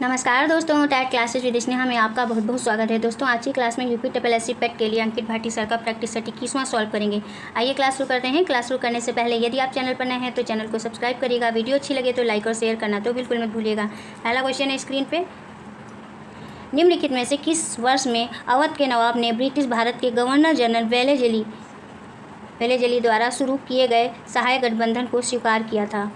नमस्कार दोस्तों, TET classes with Sneha में आपका बहुत बहुत स्वागत है। दोस्तों आज की क्लास में यूपी SSC पेट के लिए अंकित भाटी सर का प्रैक्टिस सेट 21वां सॉल्व करेंगे। आइए क्लास शुरू करते हैं। क्लास शुरू करने से पहले यदि आप चैनल पर नए हैं तो चैनल को सब्सक्राइब करिएगा। वीडियो अच्छी लगे तो लाइक और शेयर करना तो बिल्कुल मत भूलिएगा। पहला क्वेश्चन है स्क्रीन पर। निम्नलिखित में से किस वर्ष में अवध के नवाब ने ब्रिटिश भारत के गवर्नर जनरल वेलेजली द्वारा शुरू किए गए सहायक गठबंधन को स्वीकार किया था?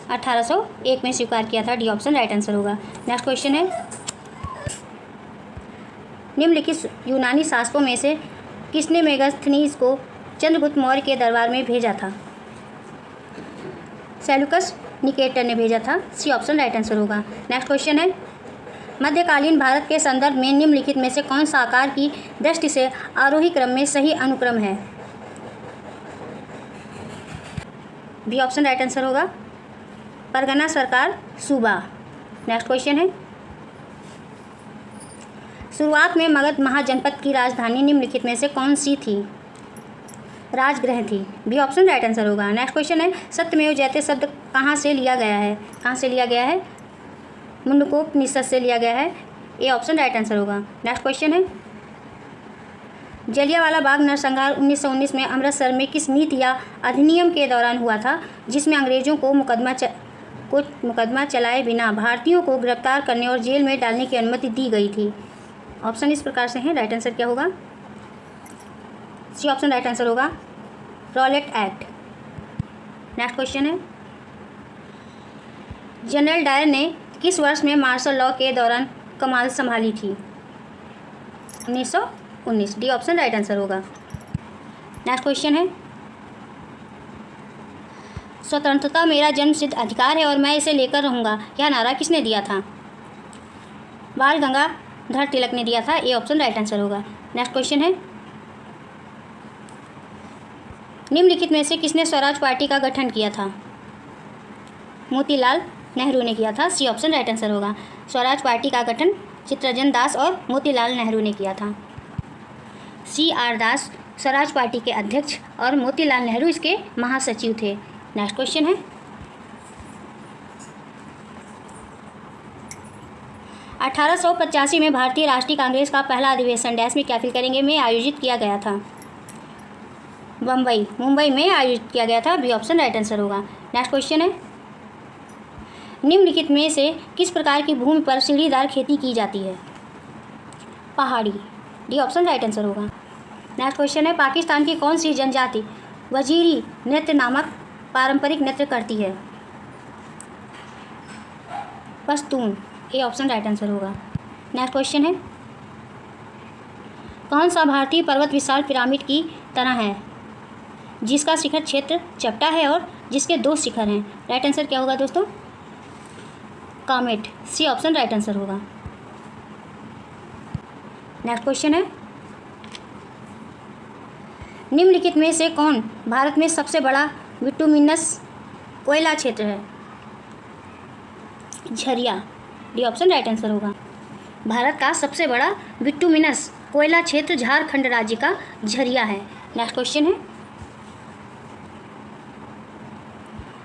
1801 में स्वीकार किया था। डी ऑप्शन राइट आंसर होगा। नेक्स्ट क्वेश्चन है, निम्नलिखित यूनानी शासकों में से किसने मेगास्थनीज को चंद्रगुप्त मौर्य के दरबार में भेजा था? सेल्यूकस निकेटर ने भेजा था। सी ऑप्शन राइट आंसर होगा। नेक्स्ट क्वेश्चन है, मध्यकालीन भारत के संदर्भ में निम्नलिखित में से कौन सा आकार की दृष्टि से आरोही क्रम में सही अनुक्रम है? बी ऑप्शन राइट आंसर होगा। परगना सरकार सूबा। नेक्स्ट क्वेश्चन है, शुरुआत में मगध महाजनपद की राजधानी निम्नलिखित में से कौन सी थी? राजगृह थी। बी ऑप्शन राइट आंसर होगा। नेक्स्ट क्वेश्चन है, सत्यमेव जयते शब्द कहाँ से लिया गया है? कहाँ से लिया गया है? मुंडकोपनिषद से लिया गया है। ए ऑप्शन राइट आंसर होगा। नेक्स्ट क्वेश्चन है, जलियांवाला बाग नरसंहार 1919 में अमृतसर में किस नीति या अधिनियम के दौरान हुआ था जिसमें अंग्रेजों को मुकदमा चलाए बिना भारतीयों को गिरफ्तार करने और जेल में डालने की अनुमति दी गई थी? ऑप्शन इस प्रकार से हैं। राइट आंसर क्या होगा? सी ऑप्शन राइट आंसर होगा। Rowlatt act. नेक्स्ट क्वेश्चन है, जनरल डायर ने किस वर्ष में मार्शल लॉ के दौरान कमान संभाली थी? 1919। डी ऑप्शन राइट आंसर होगा। नेक्स्ट क्वेश्चन है, स्वतंत्रता मेरा जन्मसिद्ध अधिकार है और मैं इसे लेकर रहूँगा, यह नारा किसने दिया था? बाल गंगाधर तिलक ने दिया था। ए ऑप्शन राइट आंसर होगा। नेक्स्ट क्वेश्चन है, निम्नलिखित में से किसने स्वराज पार्टी का गठन किया था? मोतीलाल नेहरू ने किया था। सी ऑप्शन राइट आंसर होगा। स्वराज पार्टी का गठन चित्तरंजन दास और मोतीलाल नेहरू ने किया था। CR दास स्वराज पार्टी के अध्यक्ष और मोतीलाल नेहरू इसके महासचिव थे। नेक्स्ट क्वेश्चन है, (1885) में भारतीय राष्ट्रीय कांग्रेस का पहला अधिवेशन डैश में क्या फिल करेंगे में आयोजित किया गया था? मुंबई में आयोजित किया गया था। बी ऑप्शन राइट आंसर होगा। नेक्स्ट क्वेश्चन है, निम्नलिखित में से किस प्रकार की भूमि पर सीढ़ीदार खेती की जाती है? पहाड़ी। डी ऑप्शन राइट आंसर होगा। नेक्स्ट क्वेश्चन है, पाकिस्तान की कौन सी जनजाति वजीरी नृत्य नामक पारंपरिक नृत्य करती है? Pashtun. A option right answer होगा। नेक्स्ट क्वेश्चन है, कौन सा भारतीय पर्वत विशाल पिरामिड की तरह है जिसका शिखर क्षेत्र चपटा है और जिसके 2 शिखर हैं? राइट आंसर क्या होगा दोस्तों? Comment. C option right answer होगा। नेक्स्ट क्वेश्चन है, निम्नलिखित में से कौन भारत में सबसे बड़ा बिटुमिनस कोयला क्षेत्र है? Jharia. D option right answer होगा। भारत का सबसे बड़ा बिटुमिनस कोयला क्षेत्र झारखंड राज्य का झरिया है। नेक्स्ट क्वेश्चन है,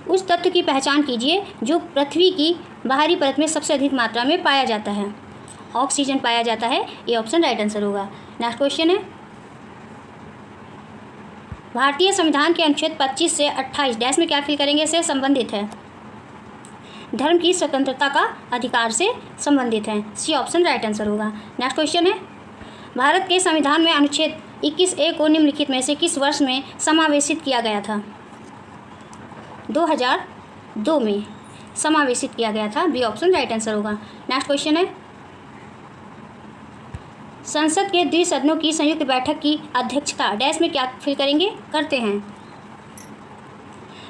उस तत्व की पहचान कीजिए जो पृथ्वी की बाहरी परत में सबसे अधिक मात्रा में पाया जाता है। ऑक्सीजन पाया जाता है। ये ऑप्शन राइट आंसर होगा। नेक्स्ट क्वेश्चन है, भारतीय संविधान के अनुच्छेद 25 से 28 डैश में क्या फिल करेंगे से संबंधित है? धर्म की स्वतंत्रता का अधिकार से संबंधित है। सी ऑप्शन राइट आंसर होगा। नेक्स्ट क्वेश्चन है, भारत के संविधान में अनुच्छेद 21A को निम्नलिखित में से किस वर्ष में समावेशित किया गया था? 2002 में समावेशित किया गया था। बी ऑप्शन राइट आंसर होगा। नेक्स्ट क्वेश्चन है, संसद के द्विसदनों की संयुक्त बैठक की अध्यक्षता डैश में क्या फिल करेंगे करते हैं?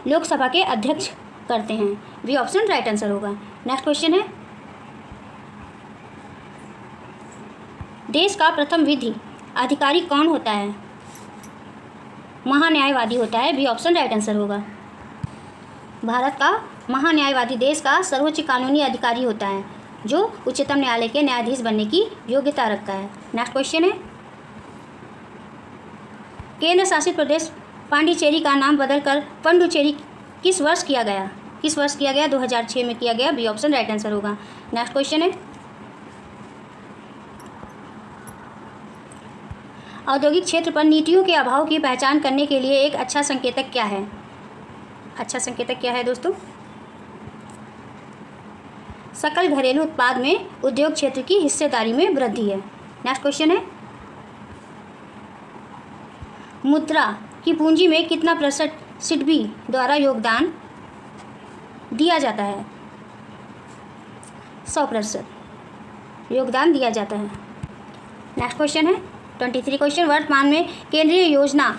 लोकसभा के अध्यक्ष करते हैं। बी ऑप्शन राइट आंसर होगा। नेक्स्ट क्वेश्चन है, देश का प्रथम विधि अधिकारी कौन होता है? महान्यायवादी होता है। बी ऑप्शन राइट आंसर होगा। भारत का महान्यायवादी देश का सर्वोच्च कानूनी अधिकारी होता है जो उच्चतम न्यायालय के न्यायाधीश बनने की योग्यता रखता है। नेक्स्ट क्वेश्चन है, केंद्र शासित प्रदेश पांडिचेरी का नाम बदलकर पंडुचेरी किस वर्ष किया गया? 2006 में किया गया। बी ऑप्शन राइट आंसर होगा। नेक्स्ट क्वेश्चन है, औद्योगिक क्षेत्र पर नीतियों के अभाव की पहचान करने के लिए एक अच्छा संकेतक क्या है? अच्छा संकेतक क्या है दोस्तों? सकल घरेलू उत्पाद में उद्योग क्षेत्र की हिस्सेदारी में वृद्धि है। नेक्स्ट क्वेश्चन है, मुद्रा की पूंजी में कितना प्रतिशत सिडबी द्वारा योगदान दिया जाता है? 100% योगदान दिया जाता है। नेक्स्ट क्वेश्चन है 23 क्वेश्चन, वर्तमान में केंद्रीय योजना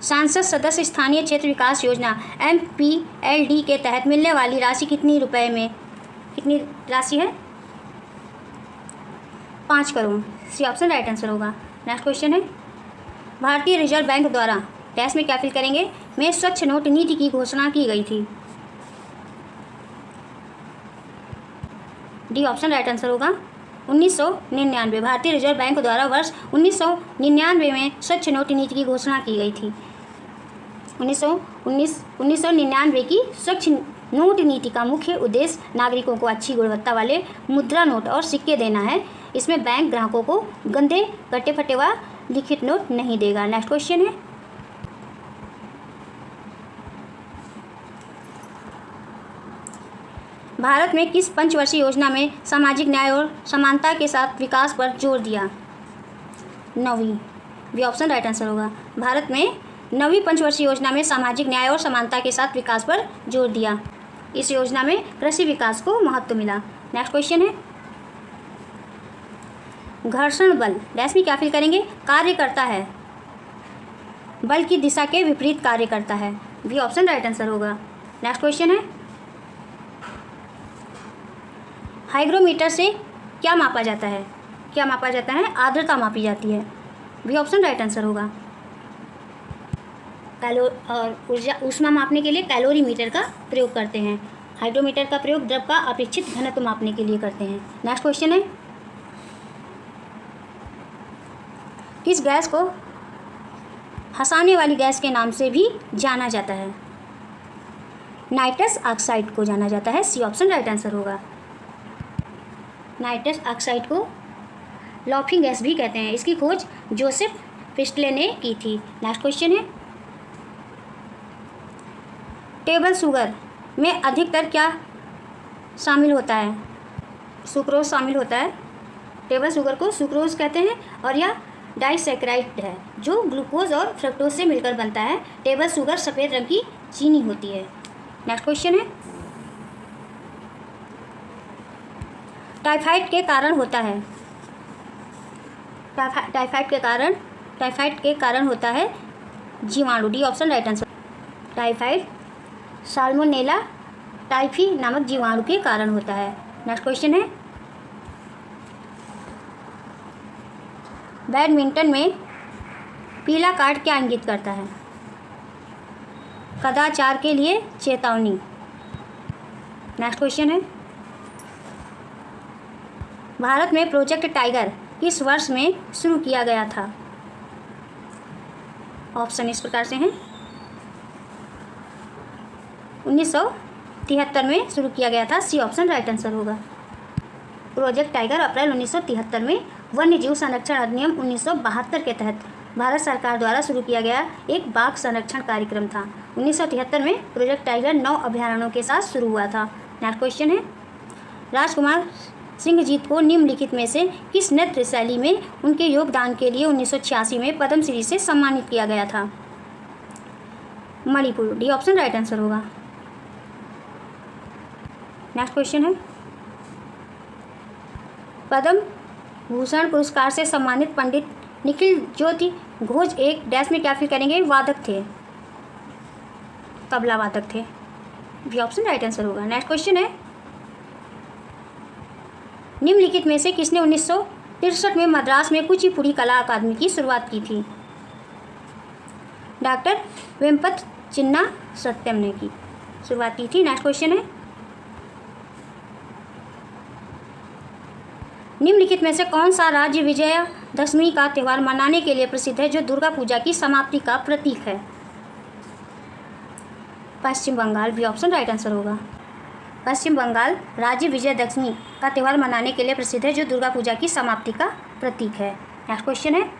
सांसद सदस्य स्थानीय क्षेत्र विकास योजना MPLD के तहत मिलने वाली राशि कितनी राशि है? 5 crore. C option right answer होगा। नेक्स्ट क्वेश्चन है, भारतीय रिजर्व बैंक द्वारा डैश में क्या फिल करेंगे में स्वच्छ नोट नीति की घोषणा की गई थी? डी ऑप्शन राइट आंसर होगा 1999। भारतीय रिजर्व बैंक द्वारा वर्ष 1999 में स्वच्छ नोट नीति की घोषणा की गई थी। 1999 की स्वच्छ नोट नीति का मुख्य उद्देश्य नागरिकों को अच्छी गुणवत्ता वाले मुद्रा नोट और सिक्के देना है। इसमें बैंक ग्राहकों को गंदे कटे फटे व लिखित नोट नहीं देगा। नेक्स्ट क्वेश्चन है, भारत में किस पंचवर्षीय योजना में सामाजिक न्याय और समानता के साथ विकास पर जोर दिया? 9वीं। बी ऑप्शन राइट आंसर होगा। भारत में 9वीं पंचवर्षीय योजना में सामाजिक न्याय और समानता के साथ विकास पर जोर दिया। इस योजना में कृषि विकास को महत्व मिला। नेक्स्ट क्वेश्चन है, घर्षण बल डैश में क्या फिल करेंगे कार्य करता है? बल की दिशा के विपरीत कार्य करता है। बी ऑप्शन राइट आंसर होगा। नेक्स्ट क्वेश्चन है, हाइग्रोमीटर से क्या मापा जाता है? क्या मापा जाता है? आर्द्रता मापी जाती है। बी ऑप्शन राइट आंसर होगा। ऊर्जा ऊष्मा मापने के लिए कैलोरीमीटर का प्रयोग करते हैं। हाइड्रोमीटर का प्रयोग द्रव का अपेक्षित घनत्व मापने के लिए करते हैं। नेक्स्ट क्वेश्चन है, किस गैस को हंसाने वाली गैस के नाम से भी जाना जाता है? नाइट्रस ऑक्साइड को जाना जाता है। सी ऑप्शन राइट आंसर होगा। नाइट्रस ऑक्साइड को लॉफिंग गैस भी कहते हैं। इसकी खोज जोसेफ प्रिस्टले ने की थी। नेक्स्ट क्वेश्चन है, टेबल शुगर में अधिकतर क्या शामिल होता है? सुक्रोज शामिल होता है। टेबल शुगर को सुक्रोज कहते हैं और यह डाइसैकेराइड है जो ग्लूकोज और फ्रक्टोज से मिलकर बनता है। टेबल शुगर सफ़ेद रंग की चीनी होती है। नेक्स्ट क्वेश्चन है, टाइफाइड के कारण होता है? टाइफाइड के कारण होता है जीवाणु। D option right answer. Typhoid salmonella typhi नामक जीवाणु के कारण होता है। नेक्स्ट क्वेश्चन है, बैडमिंटन में पीला कार्ड क्या इंगित करता है? कदाचार के लिए चेतावनी। नेक्स्ट क्वेश्चन है, भारत में प्रोजेक्ट टाइगर किस वर्ष में शुरू किया गया था? ऑप्शन इस प्रकार से हैं, 1973 में शुरू किया गया था। सी ऑप्शन राइट आंसर होगा। प्रोजेक्ट टाइगर अप्रैल 1973 में वन्य जीव संरक्षण अधिनियम 1972 के तहत भारत सरकार द्वारा शुरू किया गया एक बाघ संरक्षण कार्यक्रम था। 1973 में प्रोजेक्ट टाइगर 9 अभयारण्यों के साथ शुरू हुआ था। नेक्स्ट क्वेश्चन है, राजकुमार सिंहजीत को निम्नलिखित में से किस नृत्य शैली में उनके योगदान के लिए 1986 में पद्मश्री से सम्मानित किया गया था? Manipur. D option right answer होगा। नेक्स्ट क्वेश्चन है, पद्म भूषण पुरस्कार से सम्मानित पंडित निखिल ज्योति घोष एक डैश में क्या फिल करेंगे वादक थे? तबला वादक थे। बी ऑप्शन राइट आंसर होगा। नेक्स्ट क्वेश्चन है, निम्नलिखित में से किसने 1963 में मद्रास में कुचिपुड़ी कला अकादमी की शुरुआत की थी? डॉक्टर वेम्पत चिन्ना सत्यम ने की शुरुआत की थी। नेक्स्ट क्वेश्चन है, निम्नलिखित में से कौन सा राज्य विजयादशमी का त्यौहार मनाने के लिए प्रसिद्ध है जो दुर्गा पूजा की समाप्ति का प्रतीक है? Paschim Bangal. B option right answer होगा। पश्चिम बंगाल राज्य विजयदशमी का त्यौहार मनाने के लिए प्रसिद्ध है, जो दुर्गा पूजा की समाप्ति का प्रतीक है। नेक्स्ट क्वेश्चन है,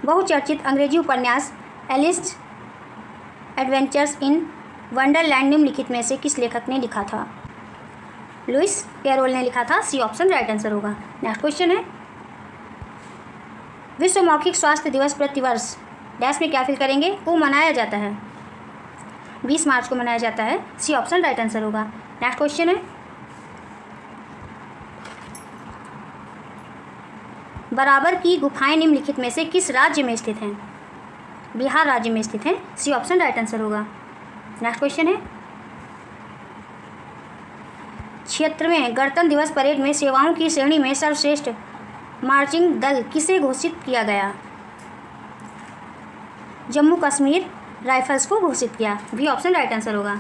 बहुचर्चित अंग्रेजी उपन्यास एलिस एडवेंचर्स इन वंडरलैंड निम्नलिखित में से किस लेखक ने लिखा था? लुइस कैरोल ने लिखा था। सी ऑप्शन राइट आंसर होगा। नेक्स्ट क्वेश्चन है, विश्व मौखिक स्वास्थ्य दिवस प्रतिवर्ष डैश में क्या फिल करेंगे को मनाया जाता है? 20 मार्च को मनाया जाता है। सी ऑप्शन राइट आंसर होगा। नेक्स्ट क्वेश्चन है, बराबर की गुफाएं निम्नलिखित में से किस राज्य में स्थित हैं? बिहार राज्य में स्थित हैं। सी ऑप्शन राइट आंसर होगा। नेक्स्ट क्वेश्चन है, क्षेत्र में गणतंत्र दिवस परेड में सेवाओं की श्रेणी में सर्वश्रेष्ठ मार्चिंग दल किसे घोषित किया गया? जम्मू कश्मीर राइफल्स को घोषित किया। बी ऑप्शन राइट आंसर होगा।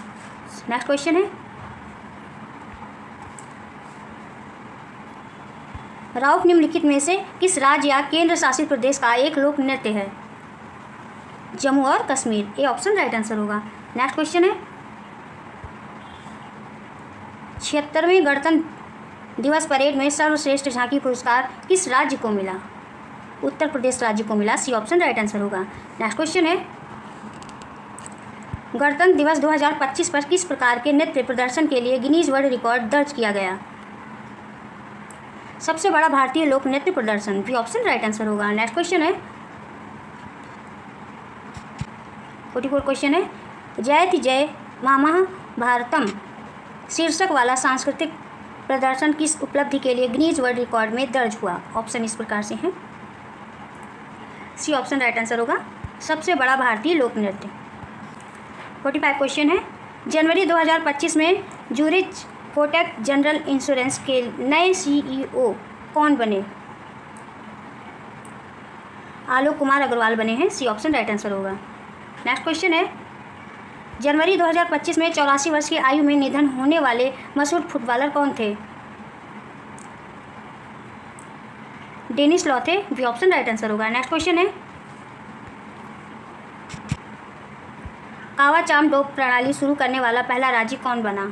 नेक्स्ट क्वेश्चन है, राउफ निम्नलिखित में से किस राज्य या केंद्र शासित प्रदेश का एक लोक नृत्य है? जम्मू और Kashmir. A option right answer होगा। नेक्स्ट क्वेश्चन है, 76वें गणतंत्र दिवस परेड में सर्वश्रेष्ठ झांकी पुरस्कार किस राज्य को मिला? उत्तर प्रदेश राज्य को मिला। सी ऑप्शन राइट आंसर होगा। नेक्स्ट क्वेश्चन है, गणतंत्र दिवस 2025 पर किस प्रकार के नृत्य प्रदर्शन के लिए गिनीज वर्ल्ड रिकॉर्ड दर्ज किया गया? सबसे बड़ा भारतीय लोक नृत्य प्रदर्शन। बी ऑप्शन राइट आंसर होगा। नेक्स्ट क्वेश्चन है, 44 क्वेश्चन है, जयति जय महाभारतम शीर्षक वाला सांस्कृतिक प्रदर्शन किस उपलब्धि के लिए गिनीज वर्ल्ड रिकॉर्ड में दर्ज हुआ? ऑप्शन इस प्रकार से हैं। सी ऑप्शन राइट आंसर होगा। सबसे बड़ा भारतीय लोक नृत्य। 45 क्वेश्चन है, जनवरी 2025 में जूरिच कोटक जनरल इंश्योरेंस के नए CEO कौन बने? आलोक कुमार अग्रवाल बने हैं। सी ऑप्शन राइट आंसर होगा। नेक्स्ट क्वेश्चन है, जनवरी 2025 में 84 वर्ष की आयु में निधन होने वाले मशहूर फुटबॉलर कौन थे? डेनिस लॉ थे। बी ऑप्शन राइट आंसर होगा। नेक्स्ट क्वेश्चन है, कावा चाम डोप प्रणाली शुरू करने वाला पहला राज्य कौन बना?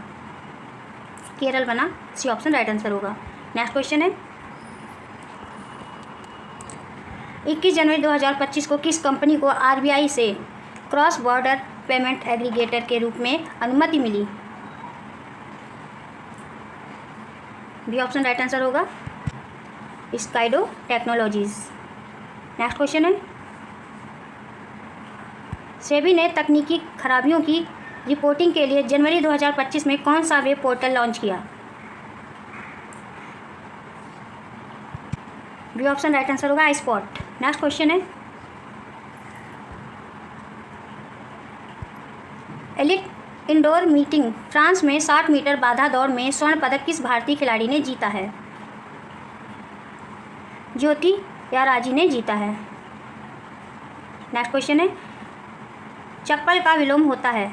केरल बना। सी ऑप्शन राइट आंसर होगा। नेक्स्ट क्वेश्चन है, 21 जनवरी 2025 को किस कंपनी को RBI से क्रॉस बॉर्डर पेमेंट एग्रीगेटर के रूप में अनुमति मिली? बी ऑप्शन राइट आंसर होगा। स्काइडो टेक्नोलॉजीज। नेक्स्ट क्वेश्चन है, सेबी ने तकनीकी खराबियों की रिपोर्टिंग के लिए जनवरी 2025 में कौन सा वेब पोर्टल लॉन्च किया? बी ऑप्शन राइट आंसर होगा। iSpot। नेक्स्ट क्वेश्चन है, एलिट इंडोर मीटिंग फ्रांस में 60 मीटर बाधा दौड़ में स्वर्ण पदक किस भारतीय खिलाड़ी ने जीता है? ज्योति या राजी ने जीता है। नेक्स्ट क्वेश्चन है, चप्पल का विलोम होता है?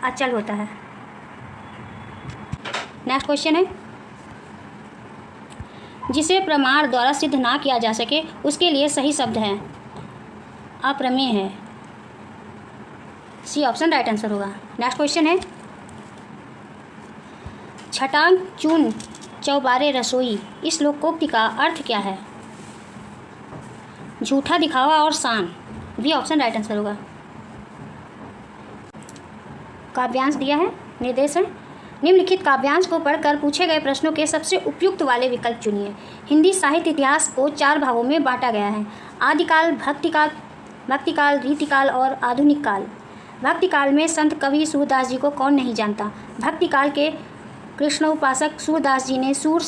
अचल होता है। नेक्स्ट क्वेश्चन है, जिसे प्रमाण द्वारा सिद्ध ना किया जा सके उसके लिए सही शब्द है? अप्रमेय है। सी ऑप्शन राइट आंसर होगा। नेक्स्ट क्वेश्चन है, छटांग चून चौबारे रसोई इस लोकोक्ति का अर्थ क्या है? झूठा दिखावा और शान। बी ऑप्शन राइट आंसर होगा। काव्यांश दिया है, निर्देश है, निम्नलिखित काव्यांश को पढ़कर पूछे गए प्रश्नों के सबसे उपयुक्त वाले विकल्प चुनिए। हिंदी साहित्य इतिहास को 4 भागों में बांटा गया है। आदिकाल, भक्तिकाल, रीतिकाल और आधुनिक काल। भक्तिकाल में संत कवि सूरदास जी को कौन नहीं जानता? भक्तिकाल के कृष्णोपासक सूरदास जी ने सूर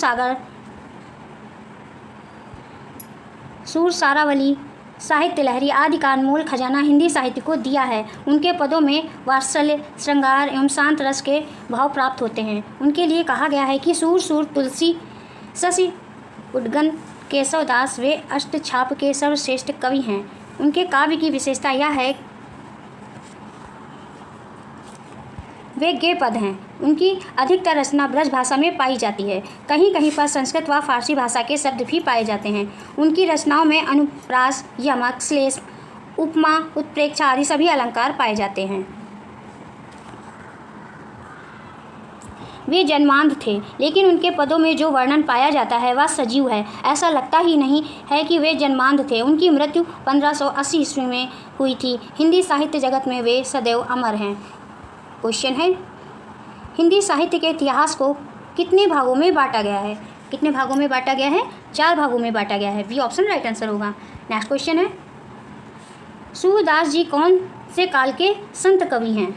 सारावली, साहित्य लहरी आदि का अनमोल खजाना हिंदी साहित्य को दिया है। उनके पदों में वात्सल्य, श्रृंगार एवं शांत रस के भाव प्राप्त होते हैं। उनके लिए कहा गया है कि सूर तुलसी, शशि उद्गन, केशवदास वे अष्टछाप के सर्वश्रेष्ठ कवि हैं। उनके काव्य की विशेषता यह है वे गेय पद हैं। उनकी अधिकतर रचना ब्रज भाषा में पाई जाती है। कहीं कहीं पर संस्कृत व फारसी भाषा के शब्द भी पाए जाते हैं। उनकी रचनाओं में अनुप्रास, यमक, श्लेष उपमा, उत्प्रेक्षा आदि सभी अलंकार पाए जाते हैं। वे जन्मांध थे, लेकिन उनके पदों में जो वर्णन पाया जाता है वह सजीव है। ऐसा लगता ही नहीं है कि वे जन्मांध थे। उनकी मृत्यु 1580 ईस्वी में हुई थी। हिंदी साहित्य जगत में वे सदैव अमर हैं। क्वेश्चन है, हिंदी साहित्य के इतिहास को कितने भागों में बांटा गया है? कितने भागों में बांटा गया है? 4 भागों में बांटा गया है। बी ऑप्शन राइट आंसर होगा। नेक्स्ट क्वेश्चन है, सूरदास जी कौन से काल के संत कवि हैं?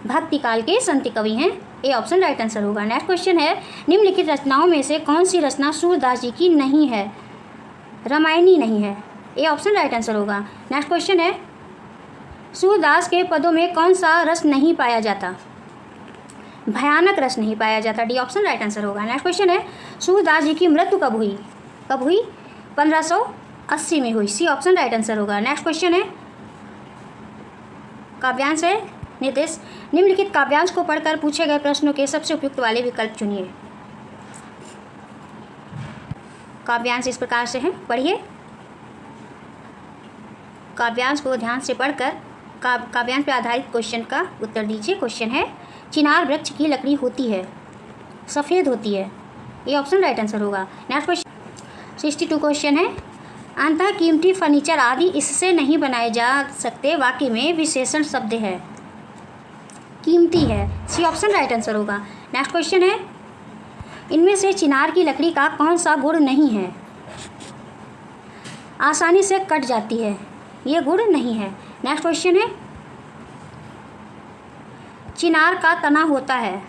भक्ति काल के संत कवि हैं। ए ऑप्शन राइट आंसर होगा। नेक्स्ट क्वेश्चन है, निम्नलिखित रचनाओं में से कौन सी रचना सूरदास जी की नहीं है? रामायणी नहीं है। ए ऑप्शन राइट आंसर होगा। नेक्स्ट क्वेश्चन है, सूरदास के पदों में कौन सा रस नहीं पाया जाता? भयानक रस नहीं पाया जाता। डी ऑप्शन राइट आंसर होगा। नेक्स्ट क्वेश्चन है, सूरदास जी की मृत्यु कब हुई? कब हुई? 1580 में हुई। सी ऑप्शन राइट आंसर होगा। नेक्स्ट क्वेश्चन है, काव्यांश है निर्देश। निम्नलिखित काव्यांश को पढ़कर पूछे गए प्रश्नों के सबसे उपयुक्त वाले विकल्प चुनिए। काव्यांश इस प्रकार से है, पढ़िए। काव्यांश को ध्यान से पढ़कर काव्यांश पर आधारित क्वेश्चन का उत्तर दीजिए। क्वेश्चन है, चिनार वृक्ष की लकड़ी होती है, सफ़ेद होती है। ये ऑप्शन राइट आंसर होगा। नेक्स्ट क्वेश्चन 62 क्वेश्चन है, अंतः कीमती फर्नीचर आदि इससे नहीं बनाए जा सकते, वाक्य में विशेषण शब्द है। कीमती है। सी ऑप्शन राइट आंसर होगा। नेक्स्ट क्वेश्चन है, इनमें से चिनार की लकड़ी का कौन सा गुण नहीं है? आसानी से कट जाती है, ये गुण नहीं है। नेक्स्ट क्वेश्चन है, चिनार का तना होता है,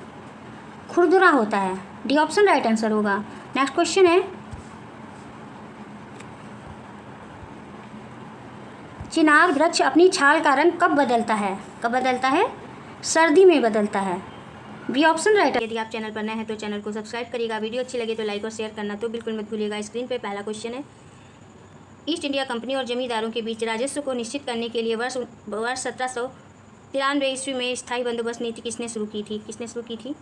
खुरदुरा होता है। डी ऑप्शन राइट आंसर होगा। नेक्स्ट क्वेश्चन है, चिनार वृक्ष अपनी छाल का रंग कब बदलता है? कब बदलता है? सर्दी में बदलता है। B option right. यदि आप चैनल पर नए हैं तो चैनल को सब्सक्राइब करिएगा। वीडियो अच्छी लगे तो लाइक और शेयर करना तो बिल्कुल मत भूलिएगा। स्क्रीन पे पहला क्वेश्चन है, ईस्ट इंडिया कंपनी और जमींदारों के बीच राजस्व को निश्चित करने के लिए वर्ष 1793 ईस्वी में स्थायी बंदोबस्त नीति किसने शुरू की थी? किसने शुरू की थी?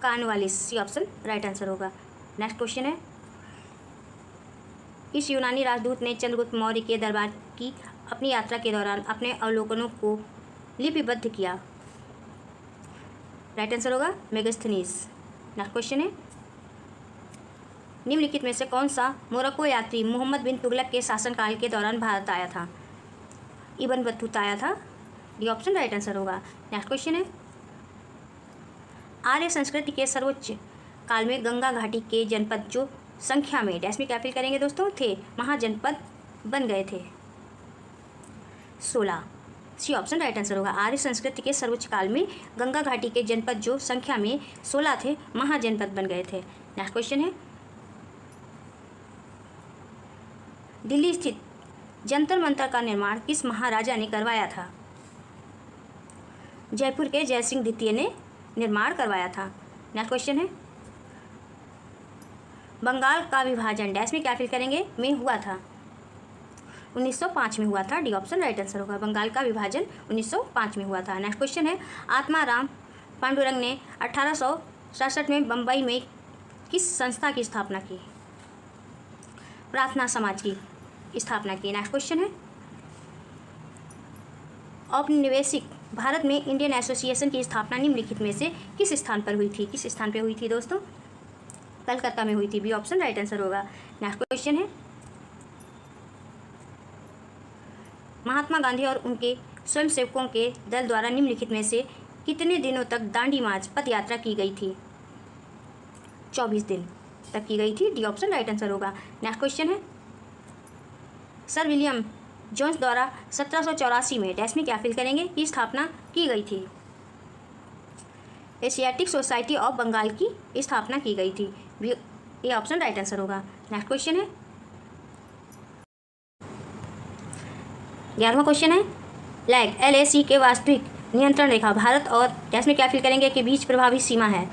Cornwallis. C option right answer होगा। नेक्स्ट क्वेश्चन है, इस यूनानी राजदूत ने चंद्रगुप्त मौर्य के दरबार की अपनी यात्रा के दौरान अपने अवलोकनों को लिपिबद्ध किया। राइट आंसर होगा मेगास्थनीज। नेक्स्ट क्वेश्चन है, निम्नलिखित में से कौन सा मोरक्को यात्री मोहम्मद बिन तुगलक के शासनकाल के दौरान भारत आया था? इब्न बतूता आया था। डी ऑप्शन राइट आंसर होगा। नेक्स्ट क्वेश्चन है, आर्य संस्कृति के सर्वोच्च काल में गंगा घाटी के जनपद जो संख्या में डैश में क्या फिल करेंगे दोस्तों? थे, महाजनपद बन गए थे 16। सी ऑप्शन राइट आंसर होगा। आर्य संस्कृति के सर्वोच्च काल में गंगा घाटी के जनपद जो संख्या में 16 थे, महाजनपद बन गए थे। नेक्स्ट क्वेश्चन है, दिल्ली स्थित जंतर मंतर का निर्माण किस महाराजा ने करवाया था? जयपुर के जयसिंह द्वितीय ने निर्माण करवाया था। नेक्स्ट क्वेश्चन है, बंगाल का विभाजन डैश में क्या फिल करेंगे? में हुआ था, 1905 में हुआ था। डी ऑप्शन राइट आंसर होगा। बंगाल का विभाजन 1905 में हुआ था। नेक्स्ट क्वेश्चन है, आत्माराम पांडुरंग ने 1867 में बम्बई में किस संस्था की स्थापना की? प्रार्थना समाज की स्थापना की। नेक्स्ट क्वेश्चन है, औपनिवेशिक भारत में इंडियन एसोसिएशन की स्थापना निम्नलिखित में से किस स्थान पर हुई थी? किस स्थान पर हुई थी दोस्तों? कलकत्ता में हुई थी। बी ऑप्शन राइट आंसर होगा। नेक्स्ट क्वेश्चन है, महात्मा गांधी और उनके स्वयंसेवकों के दल द्वारा निम्नलिखित में से कितने दिनों तक दांडी मार्च पद यात्रा की गई थी? 24 दिन तक की गई थी। डी ऑप्शन राइट आंसर होगा। नेक्स्ट क्वेश्चन है, सर विलियम जोन्स द्वारा 1784 में डैश में क्या फिल करेंगे? की स्थापना की गई थी? एशियाटिक सोसाइटी ऑफ बंगाल की स्थापना की गई थी। ये ऑप्शन राइट आंसर होगा। नेक्स्ट क्वेश्चन है, 11वां क्वेश्चन है, लैग LAC के वास्तविक नियंत्रण रेखा भारत और डैश में क्या फिल करेंगे के बीच प्रभावी सीमा है?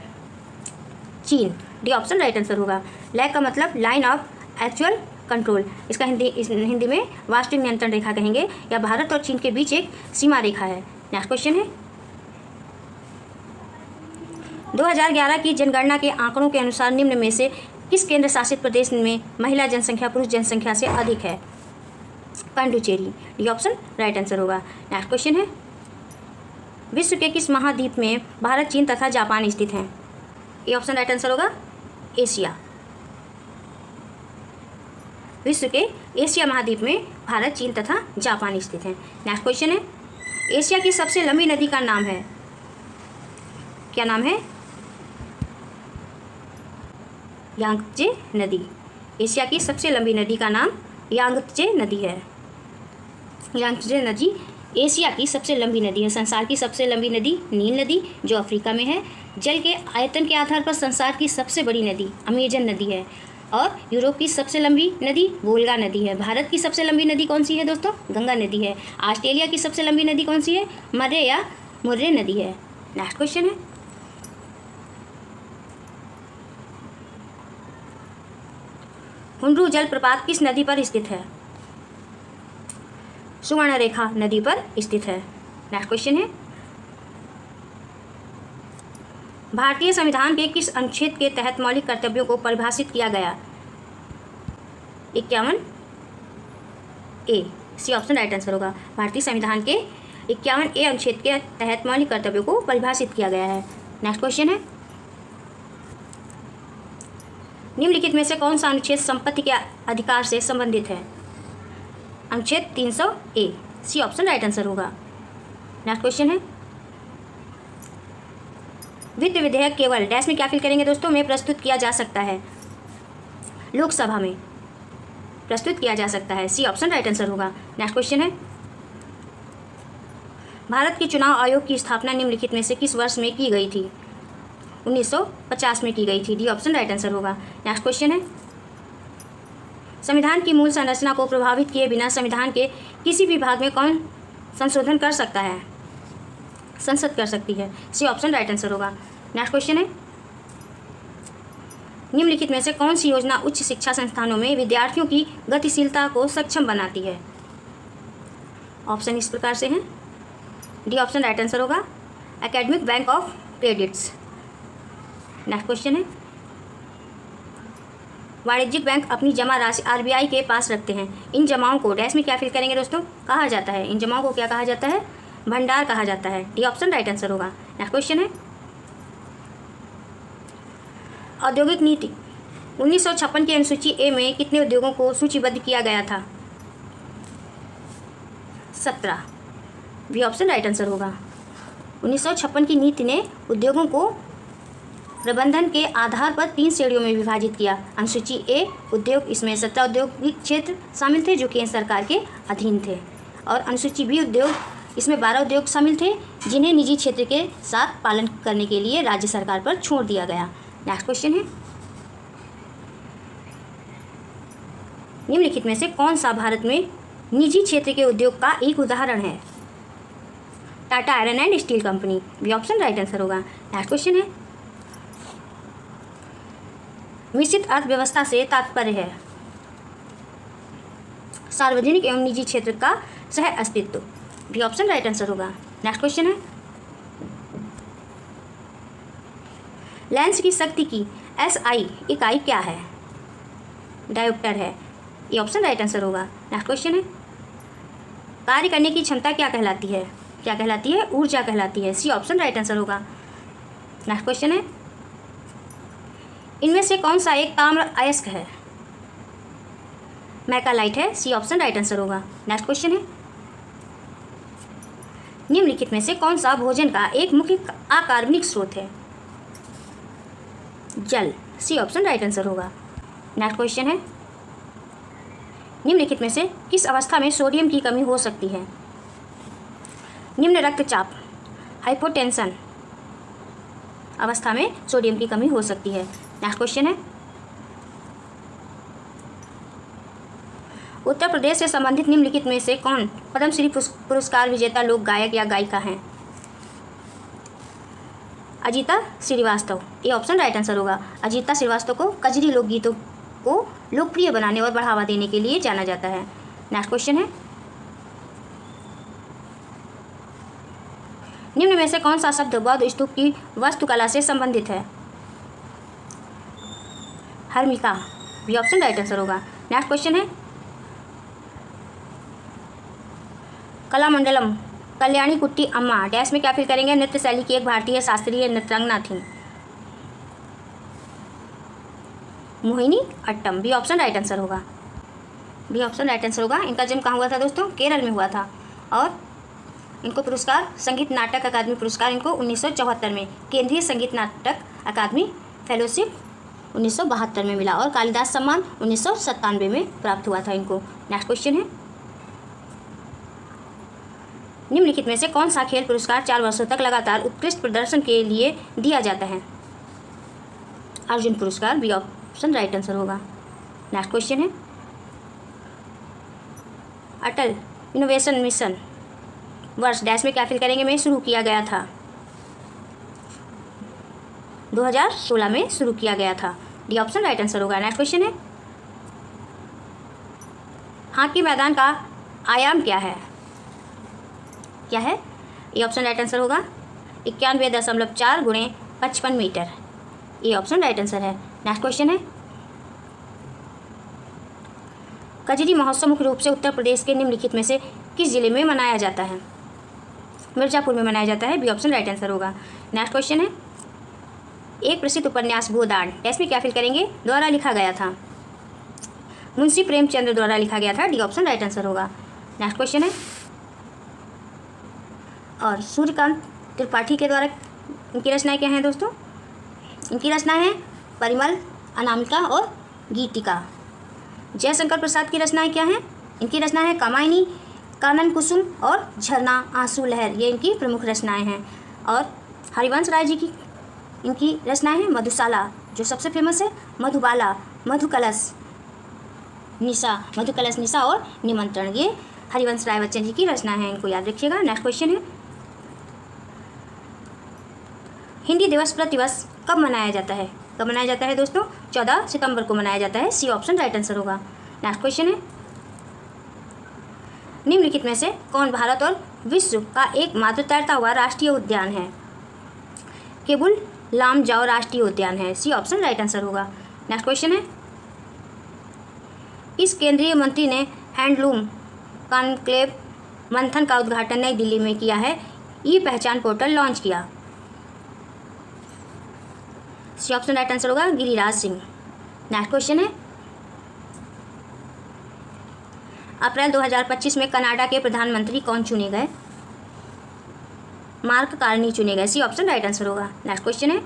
चीन। डी ऑप्शन राइट आंसर होगा। लैग का मतलब लाइन ऑफ एक्चुअल कंट्रोल, इसका हिंदी में वास्तविक नियंत्रण रेखा कहेंगे, या भारत और चीन के बीच एक सीमा रेखा है। नेक्स्ट क्वेश्चन है, 2011 की जनगणना के आंकड़ों के अनुसार निम्न में से किस केंद्र शासित प्रदेश में महिला जनसंख्या पुरुष जनसंख्या से अधिक है? Pondicherry, D option right answer होगा। नेक्स्ट क्वेश्चन है, विश्व के किस महाद्वीप में भारत, चीन तथा जापान स्थित हैं? ए ऑप्शन राइट आंसर होगा एशिया। विश्व के एशिया महाद्वीप में भारत, चीन तथा जापान स्थित हैं। नेक्स्ट क्वेश्चन है, एशिया की सबसे लंबी नदी का नाम है, क्या नाम है? यांगत्जे नदी। एशिया की सबसे लंबी नदी का नाम यांगत्जे नदी है। यांगत्जे नदी एशिया की सबसे लंबी नदी है। संसार की सबसे लंबी नदी नील नदी जो अफ्रीका में है। जल के आयतन के आधार पर संसार की सबसे बड़ी नदी अमेजन नदी है। और यूरोप की सबसे लंबी नदी वोल्गा नदी है। भारत की सबसे लंबी नदी कौन सी है दोस्तों? गंगा नदी है। ऑस्ट्रेलिया की सबसे लंबी नदी कौन सी है? मर्रे या मुर्रे नदी है। नेक्स्ट क्वेश्चन है, हुंड्रू जलप्रपात किस नदी पर स्थित है? सुवर्णरेखा नदी पर स्थित है। नेक्स्ट क्वेश्चन है, भारतीय संविधान के किस अनुच्छेद के तहत मौलिक कर्तव्यों को परिभाषित किया गया? 51 ए, सी ऑप्शन राइट आंसर होगा। भारतीय संविधान के 51 ए अनुच्छेद के तहत मौलिक कर्तव्यों को परिभाषित किया गया है। नेक्स्ट क्वेश्चन है, निम्नलिखित में से कौन सा अनुच्छेद संपत्ति के अधिकार से संबंधित है? अनुच्छेद 300 ए, सी ऑप्शन राइट आंसर होगा। नेक्स्ट क्वेश्चन है, वित्त विधेयक केवल डैश में क्या फिल करेंगे दोस्तों? में प्रस्तुत किया जा सकता है, लोकसभा में प्रस्तुत किया जा सकता है। सी ऑप्शन राइट आंसर होगा। नेक्स्ट क्वेश्चन है, भारत के चुनाव आयोग की स्थापना निम्नलिखित में से किस वर्ष में की गई थी? 1950 में की गई थी। डी ऑप्शन राइट आंसर होगा। नेक्स्ट क्वेश्चन है, संविधान की मूल संरचना को प्रभावित किए बिना संविधान के किसी भी भाग में कौन संशोधन कर सकता है? संसद कर सकती है। सी ऑप्शन राइट आंसर होगा। नेक्स्ट क्वेश्चन है, निम्नलिखित में से कौन सी योजना उच्च शिक्षा संस्थानों में विद्यार्थियों की गतिशीलता को सक्षम बनाती है? ऑप्शन इस प्रकार से हैं। डी ऑप्शन राइट आंसर होगा, academic bank of credits. Next question है, वाणिज्यिक बैंक अपनी जमा राशि आरबीआई के पास रखते हैं। इन जमाओं को डैश में क्या फिल करेंगे दोस्तों? कहा जाता है, इन जमाओं को क्या कहा जाता है? भंडार कहा जाता है। डी ऑप्शन राइट आंसर होगा। नेक्स्ट क्वेश्चन है, औद्योगिक नीति 1956 की अनुसूची ए में कितने उद्योगों को सूचीबद्ध किया गया था? 17। बी ऑप्शन राइट आंसर होगा। 1956 की नीति ने उद्योगों को प्रबंधन के आधार पर 3 श्रेणियों में विभाजित किया। अनुसूची ए उद्योग, इसमें 17 औद्योगिक क्षेत्र शामिल थे जो केंद्र सरकार के अधीन थे। और अनुसूची बी उद्योग, इसमें 12 उद्योग शामिल थे जिन्हें निजी क्षेत्र के साथ पालन करने के लिए राज्य सरकार पर छोड़ दिया गया। नेक्स्ट क्वेश्चन है, निम्नलिखित में से कौन सा भारत में निजी क्षेत्र के उद्योग का एक उदाहरण है? Tata iron and steel company. B option right answer होगा। नेक्स्ट क्वेश्चन है, मिश्रित अर्थव्यवस्था से तात्पर्य है सार्वजनिक एवं निजी क्षेत्र का सह अस्तित्व। बी ऑप्शन राइट आंसर होगा। नेक्स्ट क्वेश्चन है, लेंस की शक्ति की एसआई इकाई क्या है? डायोप्टर है। ये ऑप्शन राइट आंसर होगा। नेक्स्ट क्वेश्चन है, कार्य करने की क्षमता क्या कहलाती है? क्या कहलाती है? ऊर्जा कहलाती है। सी ऑप्शन राइट आंसर होगा। नेक्स्ट क्वेश्चन है, इनमें से कौन सा एक ताम्र अयस्क है? मैकालाइट है। सी ऑप्शन राइट आंसर होगा। नेक्स्ट क्वेश्चन है, निम्नलिखित में से कौन सा भोजन का एक मुख्य अकार्बनिक स्रोत है? जल। सी ऑप्शन राइट आंसर होगा। नेक्स्ट क्वेश्चन है, निम्नलिखित में से किस अवस्था में सोडियम की कमी हो सकती है? निम्न रक्तचाप, हाइपोटेंशन अवस्था में सोडियम की कमी हो सकती है। नेक्स्ट क्वेश्चन है, उत्तर प्रदेश से संबंधित निम्नलिखित में से कौन पद्मश्री पुरस्कार विजेता लोक गायक या गायिका हैं? अजीता श्रीवास्तव। ये ऑप्शन राइट आंसर होगा। अजीता श्रीवास्तव को कजरी लोकगीतों को लोकप्रिय बनाने और बढ़ावा देने के लिए जाना जाता है। नेक्स्ट क्वेश्चन है, निम्न में से कौन सा शब्द बौद्ध स्तूप की वास्तुकला से संबंधित है? हर्मिका। बी ऑप्शन राइट आंसर होगा। नेक्स्ट क्वेश्चन है, कलामंडलम कल्याणी कुट्टी अम्मा डैश में क्या फिल करेंगे, नृत्य शैली की एक भारतीय शास्त्रीय नृत्यांगना थी। Mohiniyattam, B option right answer होगा, बी ऑप्शन राइट आंसर होगा। इनका जन्म कहाँ हुआ था दोस्तों, केरल में हुआ था। और इनको पुरस्कार संगीत नाटक अकादमी पुरस्कार इनको 1974 में, केंद्रीय संगीत नाटक अकादमी फेलोशिप 1972 में मिला और कालिदास सम्मान 1997 में प्राप्त हुआ था इनको। नेक्स्ट क्वेश्चन है, निम्नलिखित में से कौन सा खेल पुरस्कार 4 वर्षों तक लगातार उत्कृष्ट प्रदर्शन के लिए दिया जाता है। अर्जुन पुरस्कार, बी ऑप्शन राइट आंसर होगा। नेक्स्ट क्वेश्चन है, अटल इनोवेशन मिशन वर्ष डैश में क्या फिल करेंगे में शुरू किया गया था। 2016 में शुरू किया गया था, डी ऑप्शन राइट आंसर होगा। नेक्स्ट क्वेश्चन है, हॉकी मैदान का आयाम क्या है, क्या है, ये ऑप्शन राइट आंसर होगा 91.4 × 55 मीटर, ये ऑप्शन राइट आंसर है। नेक्स्ट क्वेश्चन है, कजरी महोत्सव मुख्य रूप से उत्तर प्रदेश के निम्नलिखित में से किस जिले में मनाया जाता है। मिर्जापुर में मनाया जाता है, बी ऑप्शन राइट आंसर होगा। नेक्स्ट क्वेश्चन है, एक प्रसिद्ध उपन्यास गोदान डैश में क्या फिल करेंगे द्वारा लिखा गया था। मुंशी प्रेमचंद्र द्वारा लिखा गया था, डी ऑप्शन राइट आंसर होगा। नेक्स्ट क्वेश्चन है, और सूर्यकांत त्रिपाठी के द्वारा इनकी रचनाएं क्या हैं दोस्तों, इनकी रचना है परिमल, अनामिका और गीतिका। जयशंकर प्रसाद की रचनाएं क्या हैं, इनकी रचना है कामायनी, कानन कुसुम और झरना आंसू लहर, ये इनकी प्रमुख रचनाएं हैं। और हरिवंश राय जी की इनकी रचनाएं हैं मधुशाला, जो सबसे फेमस है, मधुबाला, मधुकलश निशा और निमंत्रण, ये हरिवंश राय बच्चन जी की रचना है, इनको याद रखिएगा। नेक्स्ट क्वेश्चन है, हिंदी दिवस प्रतिवर्ष कब मनाया जाता है, कब मनाया जाता है दोस्तों, 14 सितंबर को मनाया जाता है, सी ऑप्शन राइट आंसर होगा। नेक्स्ट क्वेश्चन है, निम्नलिखित में से कौन भारत और विश्व का एकमात्र तैरता हुआ राष्ट्रीय उद्यान है। केबुल लामजाओ राष्ट्रीय उद्यान है, सी ऑप्शन राइट आंसर होगा। नेक्स्ट क्वेश्चन है, इस केंद्रीय मंत्री ने हैंडलूम कॉन्क्लेव मंथन का उद्घाटन नई दिल्ली में किया है, ई पहचान पोर्टल लॉन्च किया। सी ऑप्शन राइट आंसर होगा गिरिराज सिंह। नेक्स्ट क्वेश्चन है, अप्रैल 2025 में कनाडा के प्रधानमंत्री कौन चुने गए। मार्क कार्नी चुने गए, सी ऑप्शन राइट आंसर होगा। नेक्स्ट क्वेश्चन है,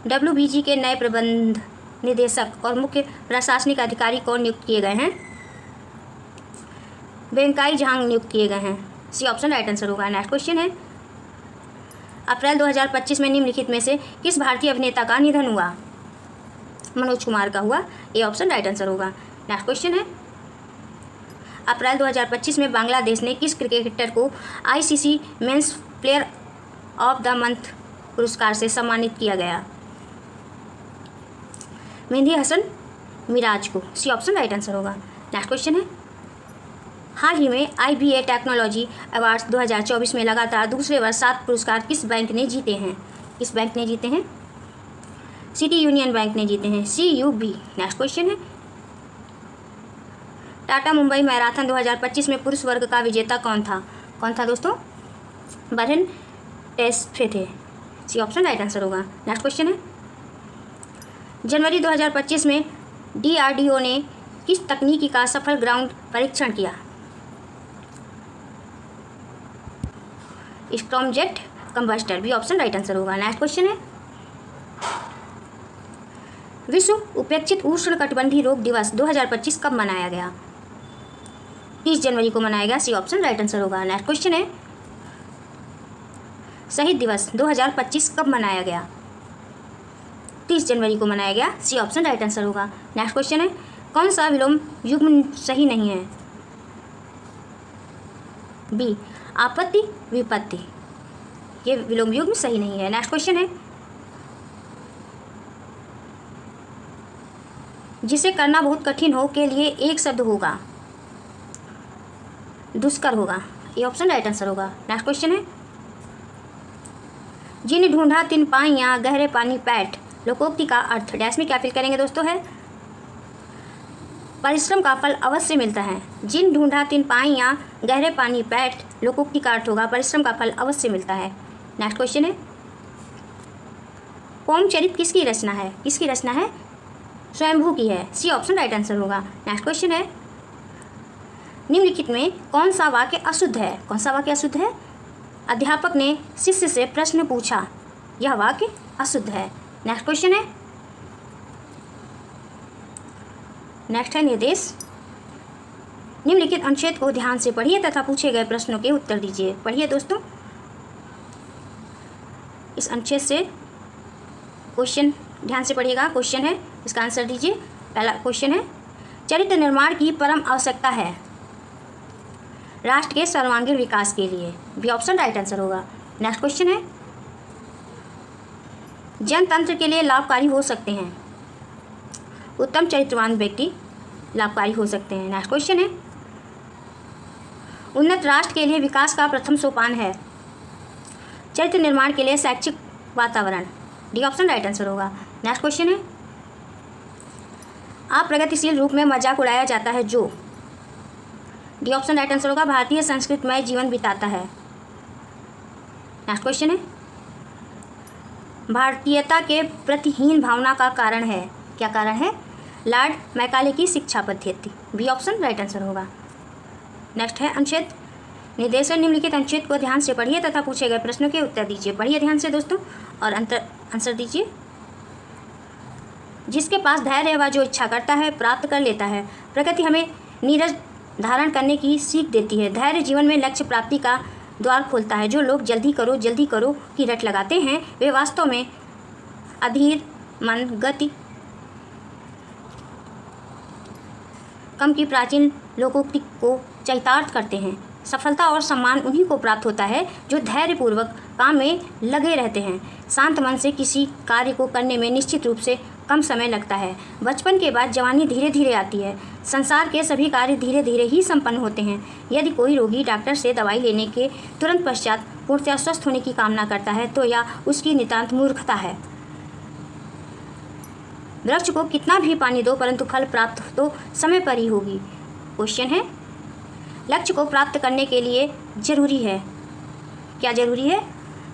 WBG के नए प्रबंध निदेशक और मुख्य प्रशासनिक अधिकारी कौन नियुक्त किए गए हैं। वेंकाई झांग नियुक्त किए गए हैं, सी ऑप्शन राइट आंसर होगा। नेक्स्ट क्वेश्चन है, अप्रैल 2025 में निम्नलिखित में से किस भारतीय अभिनेता का निधन हुआ। मनोज कुमार का हुआ, ए ऑप्शन राइट आंसर होगा। नेक्स्ट क्वेश्चन है, अप्रैल 2025 में बांग्लादेश ने किस क्रिकेटर को ICC men's player of the month पुरस्कार से सम्मानित किया गया। मेहंदी हसन मिराज को, सी ऑप्शन राइट आंसर होगा। नेक्स्ट क्वेश्चन है, हाल ही में IBA टेक्नोलॉजी अवार्ड्स 2024 में लगातार दूसरे वर्ष 7 पुरस्कार किस बैंक ने जीते हैं, किस बैंक ने जीते हैं। सिटी यूनियन बैंक ने जीते हैं, CUB। नेक्स्ट क्वेश्चन है, टाटा मुंबई मैराथन 2025 में पुरुष वर्ग का विजेता कौन था दोस्तों, बरहन टेस्फे थे, सी ऑप्शन राइट आंसर होगा। नेक्स्ट क्वेश्चन है, जनवरी 2025 में DRDO ने किस तकनीकी का सफल ग्राउंड परीक्षण किया। Scramjet combustor, B option right answer होगा। नेक्स्ट क्वेश्चन है, विश्व उपेक्षित उष्णकटिबंधीय रोग दिवस 2025 कब मनाया गया। 30 जनवरी को मनाया गया, सी ऑप्शन राइट आंसर होगा। नेक्स्ट क्वेश्चन है, शहीद दिवस 2025 कब मनाया गया। 30 जनवरी को मनाया गया, सी ऑप्शन राइट आंसर होगा। नेक्स्ट क्वेश्चन है, कौन सा विलोम युग्म सही नहीं है। बी आपत्ति विपत्ति, ये विलोम युग्म सही नहीं है। नेक्स्ट क्वेश्चन है, जिसे करना बहुत कठिन हो के लिए एक शब्द होगा। दुष्कर होगा, ये ऑप्शन राइट आंसर होगा। नेक्स्ट क्वेश्चन है, जिन ढूंढा तिन पाइयाँ गहरे पानी पैठ लोकोक्ति का अर्थ डैश में क्या फिल करेंगे दोस्तों है। परिश्रम का फल अवश्य मिलता है। जिन ढूंढा तिन पाई या गहरे पानी बैठ, लोकोक्ति का अर्थ होगा परिश्रम का फल अवश्य मिलता है। नेक्स्ट क्वेश्चन है, पौमचरित किसकी रचना है? किसकी रचना है? स्वयंभू की है। सी ऑप्शन राइट आंसर होगा। नेक्स्ट क्वेश्चन है, निम्नलिखित में कौन सा वाक्य अशुद्ध है? कौन सा वाक्य अशुद्ध है? अध्यापक ने शिष्य से प्रश्न पूछा, यह वाक्य अशुद्ध है। नेक्स्ट क्वेश्चन है, नेक्स्ट है निर्देश। निम्नलिखित अनुच्छेद को ध्यान से पढ़िए तथा पूछे गए प्रश्नों के उत्तर दीजिए। पढ़िए दोस्तों, इस अनुच्छेद से क्वेश्चन ध्यान से पढ़िएगा। क्वेश्चन है, इसका आंसर दीजिए। पहला क्वेश्चन है, चरित्र निर्माण की परम आवश्यकता है राष्ट्र के सर्वांगीण विकास के लिए। बी ऑप्शन राइट आंसर होगा। नेक्स्ट क्वेश्चन है, जनतंत्र के लिए लाभकारी हो सकते हैं उत्तम चरित्रवान व्यक्ति लाभकारी हो सकते हैं। नेक्स्ट क्वेश्चन है, उन्नत राष्ट्र के लिए विकास का प्रथम सोपान है चरित्र निर्माण के लिए शैक्षिक वातावरण। डी ऑप्शन राइट आंसर होगा। नेक्स्ट क्वेश्चन है, आप प्रगतिशील रूप में मजाक उड़ाया जाता है जो। डी ऑप्शन राइट आंसर होगा। भारतीय संस्कृतमय जीवन बिताता है। नेक्स्ट क्वेश्चन है, भारतीयता के प्रतिहीन भावना का कारण है। क्या कारण है? लॉर्ड मैकाले की शिक्षा पद्धति। बी ऑप्शन राइट आंसर होगा। नेक्स्ट है अनुच्छेद निर्देश। निम्नलिखित अनुच्छेद को ध्यान से पढ़िए तथा पूछे गए प्रश्नों के उत्तर दीजिए। पढ़िए ध्यान से दोस्तों और आंसर दीजिए। जिसके पास धैर्य है वह जो इच्छा करता है प्राप्त कर लेता है। प्रकृति हमें नीरज धारण करने की सीख देती है। धैर्य जीवन में लक्ष्य प्राप्ति का द्वार खोलता है। जो लोग जल्दी करो की रट लगाते हैं वे वास्तव में अधीर मन गति कम की प्राचीन लोकोक्ति को चरितार्थ करते हैं। सफलता और सम्मान उन्हीं को प्राप्त होता है जो धैर्यपूर्वक काम में लगे रहते हैं। शांत मन से किसी कार्य को करने में निश्चित रूप से कम समय लगता है। बचपन के बाद जवानी धीरे धीरे आती है। संसार के सभी कार्य धीरे धीरे ही संपन्न होते हैं। यदि कोई रोगी डॉक्टर से दवाई लेने के तुरंत पश्चात पूर्णतः स्वस्थ होने की कामना करता है तो यह उसकी नितांत मूर्खता है। वृक्ष को कितना भी पानी दो परंतु फल प्राप्त तो समय पर ही होगी। क्वेश्चन है, लक्ष्य को प्राप्त करने के लिए जरूरी है। क्या जरूरी है?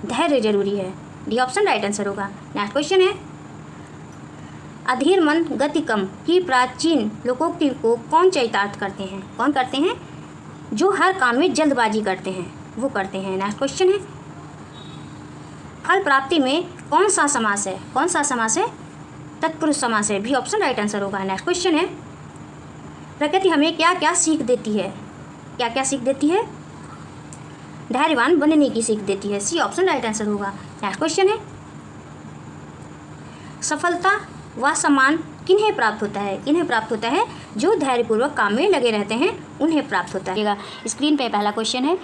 धैर्य जरूरी है। डी ऑप्शन राइट आंसर होगा। नेक्स्ट क्वेश्चन है, अधीर मन गति कम की प्राचीन लोकोक्ति को कौन चरितार्थ करते हैं? कौन करते हैं? जो हर काम में जल्दबाजी करते हैं वो करते हैं। नेक्स्ट क्वेश्चन है, फल प्राप्ति में कौन सा समास है? कौन सा समास है? तत्पुरुष समास है। भी ऑप्शन राइट आंसर होगा। नेक्स्ट क्वेश्चन है, प्रकृति हमें क्या क्या सीख देती है? क्या क्या सीख देती है? धैर्यवान बनने की सीख देती है। सी ऑप्शन राइट आंसर होगा। नेक्स्ट क्वेश्चन है, सफलता व सम्मान किन्हें प्राप्त होता है? किन्हें प्राप्त होता है? जो धैर्यपूर्वक काम में लगे रहते हैं उन्हें प्राप्त होता है। स्क्रीन पे पहला क्वेश्चन है,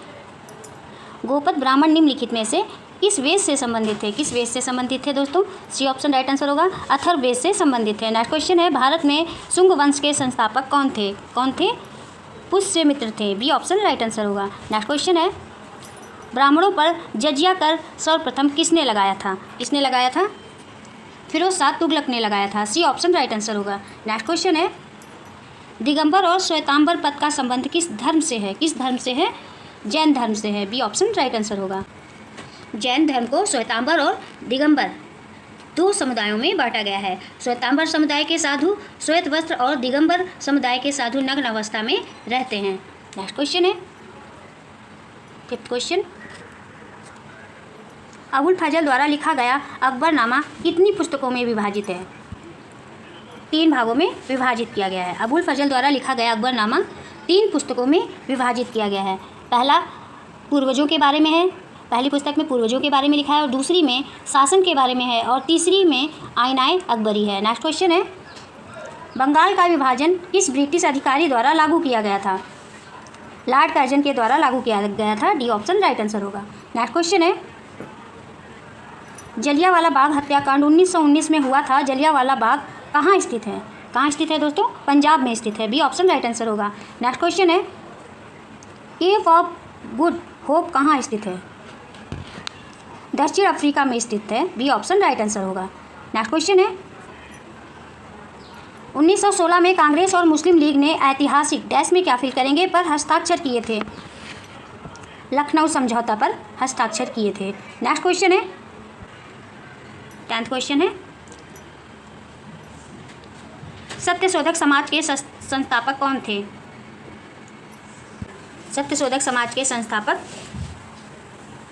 गोपद ब्राह्मण निम्नलिखित में से किस वेद से संबंधित है? किस वेद से संबंधित है दोस्तों? सी ऑप्शन राइट आंसर होगा। अथर्व वेद से संबंधित है। नेक्स्ट क्वेश्चन है, भारत में शुंग वंश के संस्थापक कौन थे? कौन थे? पुष्यमित्र थे। बी ऑप्शन राइट आंसर होगा। नेक्स्ट क्वेश्चन है, ब्राह्मणों पर जजिया कर सर्वप्रथम किसने लगाया था? किसने लगाया था? फिरोज शाह तुगलक ने लगाया था। सी ऑप्शन राइट आंसर होगा। नेक्स्ट क्वेश्चन है, दिगंबर और श्वेतांबर पद का संबंध किस धर्म से है? किस धर्म से है? जैन धर्म से है। बी ऑप्शन राइट आंसर होगा। जैन धर्म को श्वेतांबर और दिगंबर दो समुदायों में बांटा गया है। श्वेतांबर समुदाय के साधु श्वेत वस्त्र और दिगंबर समुदाय के साधु नग्न अवस्था में रहते हैं। नेक्स्ट क्वेश्चन है, फिफ्थ क्वेश्चन, अबुल फजल द्वारा लिखा गया अकबरनामा कितनी पुस्तकों में विभाजित है? 3 भागों में विभाजित किया गया है। अबुल फजल द्वारा लिखा गया अकबरनामा 3 पुस्तकों में विभाजित किया गया है। पहला पूर्वजों के बारे में है, पहली पुस्तक में पूर्वजों के बारे में लिखा है और दूसरी में शासन के बारे में है और तीसरी में आईनाए अकबरी है। नेक्स्ट क्वेश्चन है, बंगाल का विभाजन किस ब्रिटिश अधिकारी द्वारा लागू किया गया था? लॉर्ड कर्जन के द्वारा लागू किया गया था। डी ऑप्शन राइट आंसर होगा। नेक्स्ट क्वेश्चन है, जलियांवाला बाग हत्याकांड 1919 में हुआ था। जलियांवाला बाग कहाँ स्थित है? कहाँ स्थित है दोस्तों? पंजाब में स्थित है। बी ऑप्शन राइट आंसर होगा। नेक्स्ट क्वेश्चन है, केप ऑफ गुड होप कहाँ स्थित है? दक्षिण अफ्रीका में स्थित है। बी ऑप्शन राइट आंसर होगा। नेक्स्ट क्वेश्चन है, 1916 में कांग्रेस और मुस्लिम लीग ने ऐतिहासिक डैश में क्या फील करेंगे पर हस्ताक्षर किए थे। लखनऊ समझौता पर हस्ताक्षर किए थे। नेक्स्ट क्वेश्चन है 10th क्वेश्चन है, सत्यशोधक समाज के संस्थापक कौन थे। सत्यशोधक समाज के संस्थापक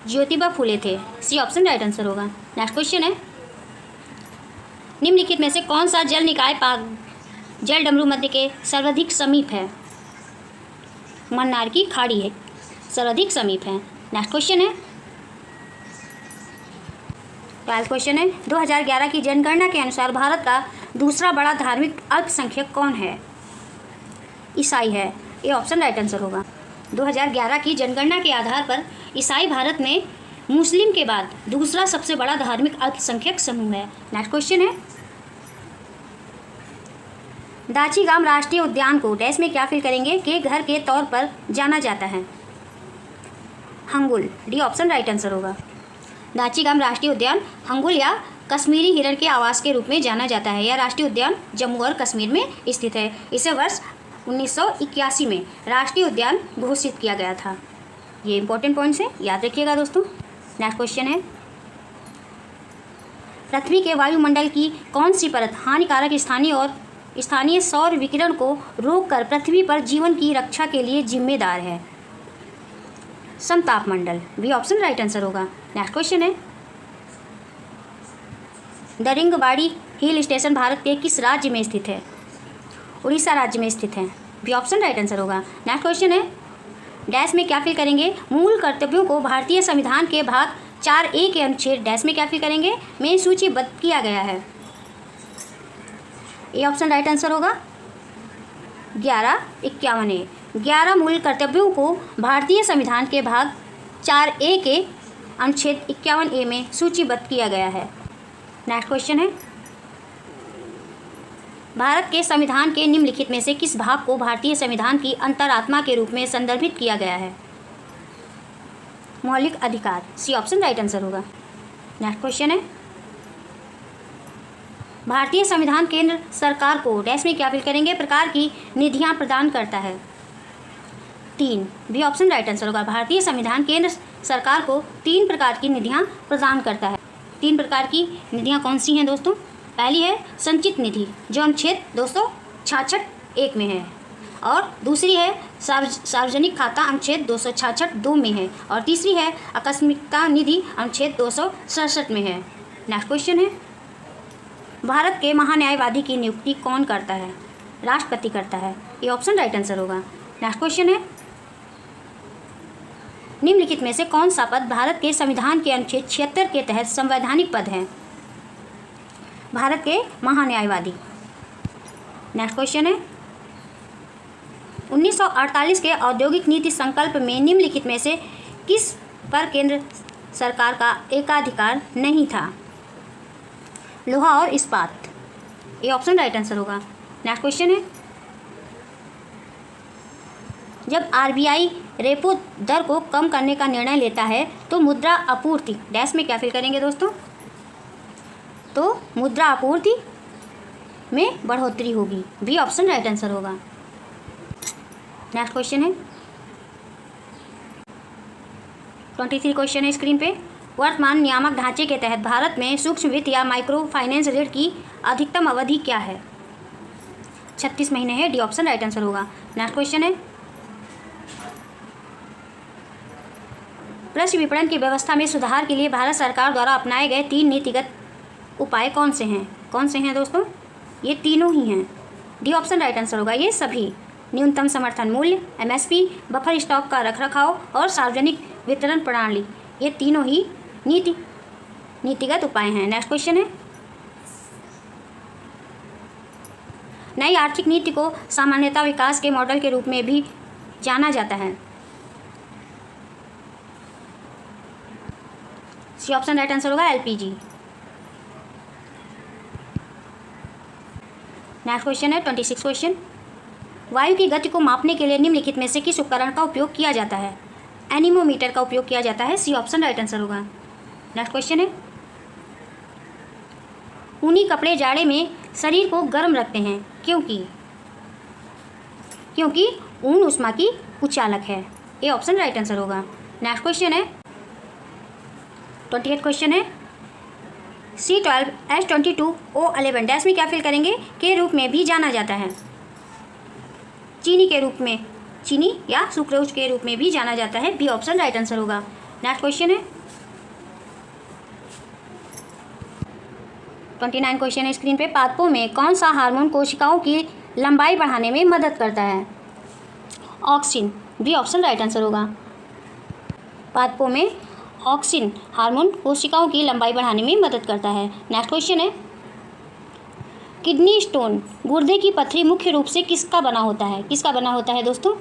ज्योतिबा फुले थे। सी ऑप्शन राइट आंसर होगा। नेक्स्ट क्वेश्चन है, निम्नलिखित में से कौन सा जल निकाय जल डमरू मध्य के सर्वाधिक समीप है। मन्नार की खाड़ी है, सर्वाधिक समीप है। नेक्स्ट क्वेश्चन है 12th क्वेश्चन है, 2011 की जनगणना के अनुसार भारत का दूसरा बड़ा धार्मिक अल्पसंख्यक कौन है। ईसाई है। ये ऑप्शन राइट आंसर होगा। 2011 की जनगणना के आधार पर ईसाई भारत में मुस्लिम के बाद दूसरा सबसे बड़ा धार्मिक अल्पसंख्यक समूह है। नेक्स्ट क्वेश्चन है, दाचीगाम राष्ट्रीय उद्यान को डैश में क्या फील करेंगे के घर के तौर पर जाना जाता है। Hangul. D option right answer होगा। दाचीगाम राष्ट्रीय उद्यान हंगुल या कश्मीरी हिरण के आवास के रूप में जाना जाता है। यह राष्ट्रीय उद्यान जम्मू और कश्मीर में स्थित है। इसे वर्ष 1981 में राष्ट्रीय उद्यान घोषित किया गया था। ये इंपॉर्टेंट पॉइंट्स हैं, याद रखिएगा दोस्तों। नेक्स्ट क्वेश्चन है, पृथ्वी के वायुमंडल की कौन सी परत हानिकारक स्थानीय सौर विकिरण को रोककर पृथ्वी पर जीवन की रक्षा के लिए जिम्मेदार है। समताप मंडल। बी ऑप्शन राइट आंसर होगा। नेक्स्ट क्वेश्चन है, दरिंगबाड़ी हिल स्टेशन भारत के किस राज्य में स्थित है। उड़ीसा राज्य में स्थित है। बी ऑप्शन राइट आंसर होगा। नेक्स्ट क्वेश्चन है, डैश में क्या फील करेंगे मूल कर्तव्यों को भारतीय संविधान के भाग 4A के अनुच्छेद डैश में क्या फील करेंगे में सूचीबद्ध किया गया है। ये ऑप्शन राइट आंसर होगा 1151A। 11 मूल कर्तव्यों को भारतीय संविधान के भाग 4A के अनुच्छेद 51A में सूचीबद्ध किया गया है। नेक्स्ट क्वेश्चन है, भारत के संविधान के निम्नलिखित में से किस भाग को भारतीय संविधान की अंतरात्मा के रूप में संदर्भित किया गया है। मौलिक अधिकार। सी ऑप्शन राइट आंसर होगा। नेक्स्ट क्वेश्चन है, भारतीय संविधान केंद्र सरकार को डैश में क्या फील करेंगे प्रकार की निधियां प्रदान करता है। 3। बी ऑप्शन राइट आंसर होगा। भारतीय संविधान केंद्र सरकार को 3 प्रकार की निधियां प्रदान करता है। 3 प्रकार की निधियां कौन सी हैं दोस्तों। पहली है संचित निधि जो अनुच्छेद 266(1) में है, और दूसरी है सार्वजनिक खाता अनुच्छेद 266(2) में है, और तीसरी है आकस्मिकता निधि अनुच्छेद 267 में है। नेक्स्ट क्वेश्चन है, भारत के महान्यायवादी की नियुक्ति कौन करता है। राष्ट्रपति करता है। ये ऑप्शन राइट आंसर होगा। नेक्स्ट क्वेश्चन है, निम्नलिखित में से कौन सा पद भारत के संविधान के अनुच्छेद 76 के तहत संवैधानिक पद है। भारत के महान्यायवादी। नेक्स्ट क्वेश्चन है, 1948 के औद्योगिक नीति संकल्प में निम्नलिखित में से किस पर केंद्र सरकार का एकाधिकार नहीं था। लोहा और इस्पात। ये ऑप्शन राइट आंसर होगा। नेक्स्ट क्वेश्चन है, जब आरबीआई रेपो दर को कम करने का निर्णय लेता है तो मुद्रा आपूर्ति डैश में क्या फील करेंगे दोस्तों। तो मुद्रा आपूर्ति में बढ़ोतरी होगी। बी ऑप्शन राइट आंसर होगा। नेक्स्ट क्वेश्चन है 23 क्वेश्चन है स्क्रीन पे। वर्तमान नियामक ढांचे के तहत भारत में सूक्ष्म वित्त या माइक्रो फाइनेंस ऋण की अधिकतम अवधि क्या है। 36 महीने है। डी ऑप्शन राइट आंसर होगा। नेक्स्ट क्वेश्चन है, कृषि विपणन की व्यवस्था में सुधार के लिए भारत सरकार द्वारा अपनाए गए 3 नीतिगत उपाय कौन से हैं दोस्तों। ये तीनों ही हैं। डी ऑप्शन राइट आंसर होगा। ये सभी न्यूनतम समर्थन मूल्य, एमएसपी, बफर स्टॉक का रखरखाव और सार्वजनिक वितरण प्रणाली, ये तीनों ही नीतिगत उपाय हैं। नेक्स्ट क्वेश्चन है, नई आर्थिक नीति को सामान्यतः विकास के मॉडल के रूप में भी जाना जाता है। सी ऑप्शन राइट आंसर होगा एलपीजी। नेक्स्ट क्वेश्चन है 26 क्वेश्चन, वायु की गति को मापने के लिए निम्नलिखित में से किस उपकरण का उपयोग किया जाता है। एनीमोमीटर का उपयोग किया जाता है। सी ऑप्शन राइट आंसर होगा। नेक्स्ट क्वेश्चन है, ऊनी कपड़े जाड़े में शरीर को गर्म रखते हैं क्योंकि ऊन ऊष्मा की कुचालक है। ये ऑप्शन राइट आंसर होगा। नेक्स्ट क्वेश्चन है 28 क्वेश्चन है C12H22O11 डैश में क्या फिल करेंगे के रूप में भी जाना जाता है। चीनी के रूप में, चीनी या सुक्रोज के रूप में भी जाना जाता है। बी ऑप्शन राइट आंसर होगा। नेक्स्ट क्वेश्चन है 29 क्वेश्चन है स्क्रीन पे। पादपों में कौन सा हार्मोन कोशिकाओं की लंबाई बढ़ाने में मदद करता है। Auxin. B option right answer होगा। पादपों में ऑक्सिन हार्मोन कोशिकाओं की लंबाई बढ़ाने में मदद करता है। नेक्स्ट क्वेश्चन है किडनी स्टोन, गुर्दे की पथरी मुख्य रूप से किसका बना होता है। किसका बना होता है दोस्तों।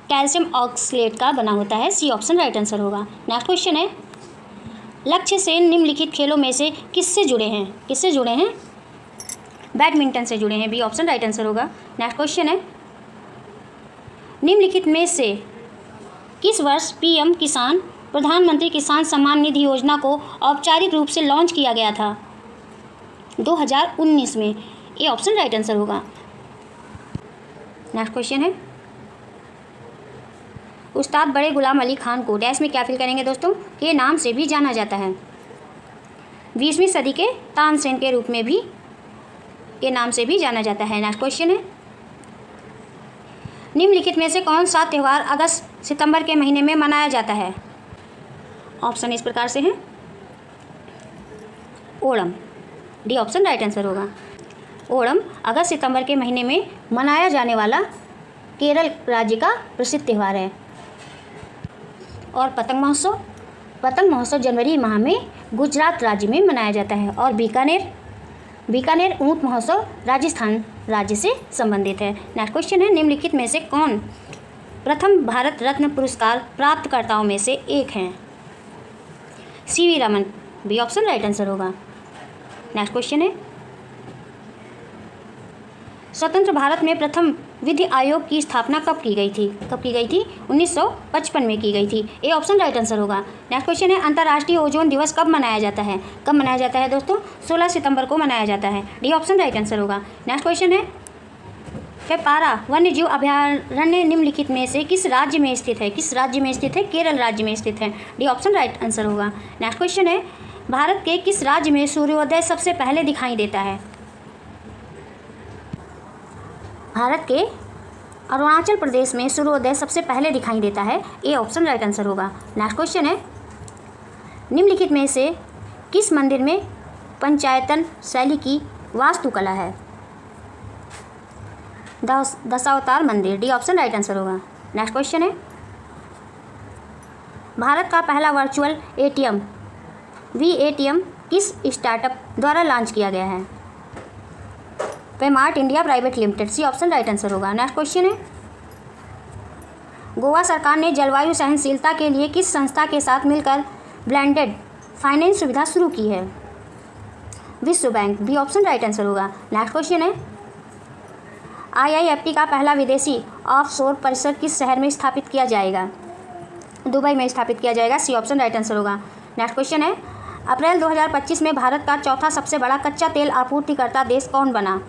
कैल्शियम ऑक्सलेट का बना होता है। सी ऑप्शन राइट आंसर होगा। नेक्स्ट क्वेश्चन है लक्ष्य सेन निम्नलिखित खेलों में से किससे जुड़े हैं। किससे जुड़े हैं। बैडमिंटन से जुड़े हैं। बी ऑप्शन राइट आंसर होगा। नेक्स्ट क्वेश्चन है निम्नलिखित में से किस वर्ष पीएम किसान प्रधानमंत्री किसान सम्मान निधि योजना को औपचारिक रूप से लॉन्च किया गया था। 2019 में। ये ऑप्शन राइट आंसर होगा। नेक्स्ट क्वेश्चन है उस्ताद बड़े गुलाम अली खान को डैश में क्या फिल करेंगे दोस्तों के नाम से भी जाना जाता है। 20वीं सदी के तानसेन के रूप में भी के नाम से भी जाना जाता है। नेक्स्ट क्वेश्चन है निम्नलिखित में से कौन सा त्यौहार अगस्त सितंबर के महीने में मनाया जाता है। ऑप्शन इस प्रकार से हैं Onam. D option right answer होगा। ओणम अगस्त सितंबर के महीने में मनाया जाने वाला केरल राज्य का प्रसिद्ध त्यौहार है। और पतंग महोत्सव जनवरी माह में गुजरात राज्य में मनाया जाता है। और बीकानेर ऊंट महोत्सव राजस्थान राज्य से संबंधित है। नेक्स्ट क्वेश्चन है निम्नलिखित में से कौन प्रथम भारत रत्न पुरस्कार प्राप्तकर्ताओं में से एक हैं। CV Raman. B option right answer होगा। नेक्स्ट क्वेश्चन है स्वतंत्र भारत में प्रथम विधि आयोग की स्थापना कब की गई थी। 1955 में की गई थी। ए ऑप्शन राइट आंसर होगा। नेक्स्ट क्वेश्चन है अंतर्राष्ट्रीय ओजोन दिवस कब मनाया जाता है। कब मनाया जाता है दोस्तों 16 सितंबर को मनाया जाता है। डी ऑप्शन राइट आंसर होगा। नेक्स्ट क्वेश्चन है पेपारा वन्यजीव अभयारण्य निम्नलिखित में से किस राज्य में स्थित है। किस राज्य में स्थित है। केरल राज्य में स्थित है। डी ऑप्शन राइट आंसर होगा। नेक्स्ट क्वेश्चन है भारत के किस राज्य में सूर्योदय सबसे पहले दिखाई देता है। भारत के अरुणाचल प्रदेश में सूर्योदय सबसे पहले दिखाई देता है। ए ऑप्शन राइट आंसर होगा। नेक्स्ट क्वेश्चन है निम्नलिखित में से किस मंदिर में पंचायतन शैली की वास्तुकला है। दशावतार मंदिर। डी ऑप्शन राइट आंसर होगा। नेक्स्ट क्वेश्चन है भारत का पहला वर्चुअल एटीएम VATM किस स्टार्टअप द्वारा लॉन्च किया गया है। Paymart India private limited. C option right answer होगा। नेक्स्ट क्वेश्चन है गोवा सरकार ने जलवायु सहनशीलता के लिए किस संस्था के साथ मिलकर ब्लेंडेड फाइनेंस सुविधा शुरू की है। विश्व bank. B option right answer होगा। नेक्स्ट क्वेश्चन है IIFT का पहला विदेशी ऑफशोर परिसर किस शहर में स्थापित किया जाएगा। दुबई में स्थापित किया जाएगा। सी ऑप्शन राइट आंसर होगा। नेक्स्ट क्वेश्चन है अप्रैल 2025 में भारत का चौथा सबसे बड़ा कच्चा तेल आपूर्तिकर्ता देश कौन बना।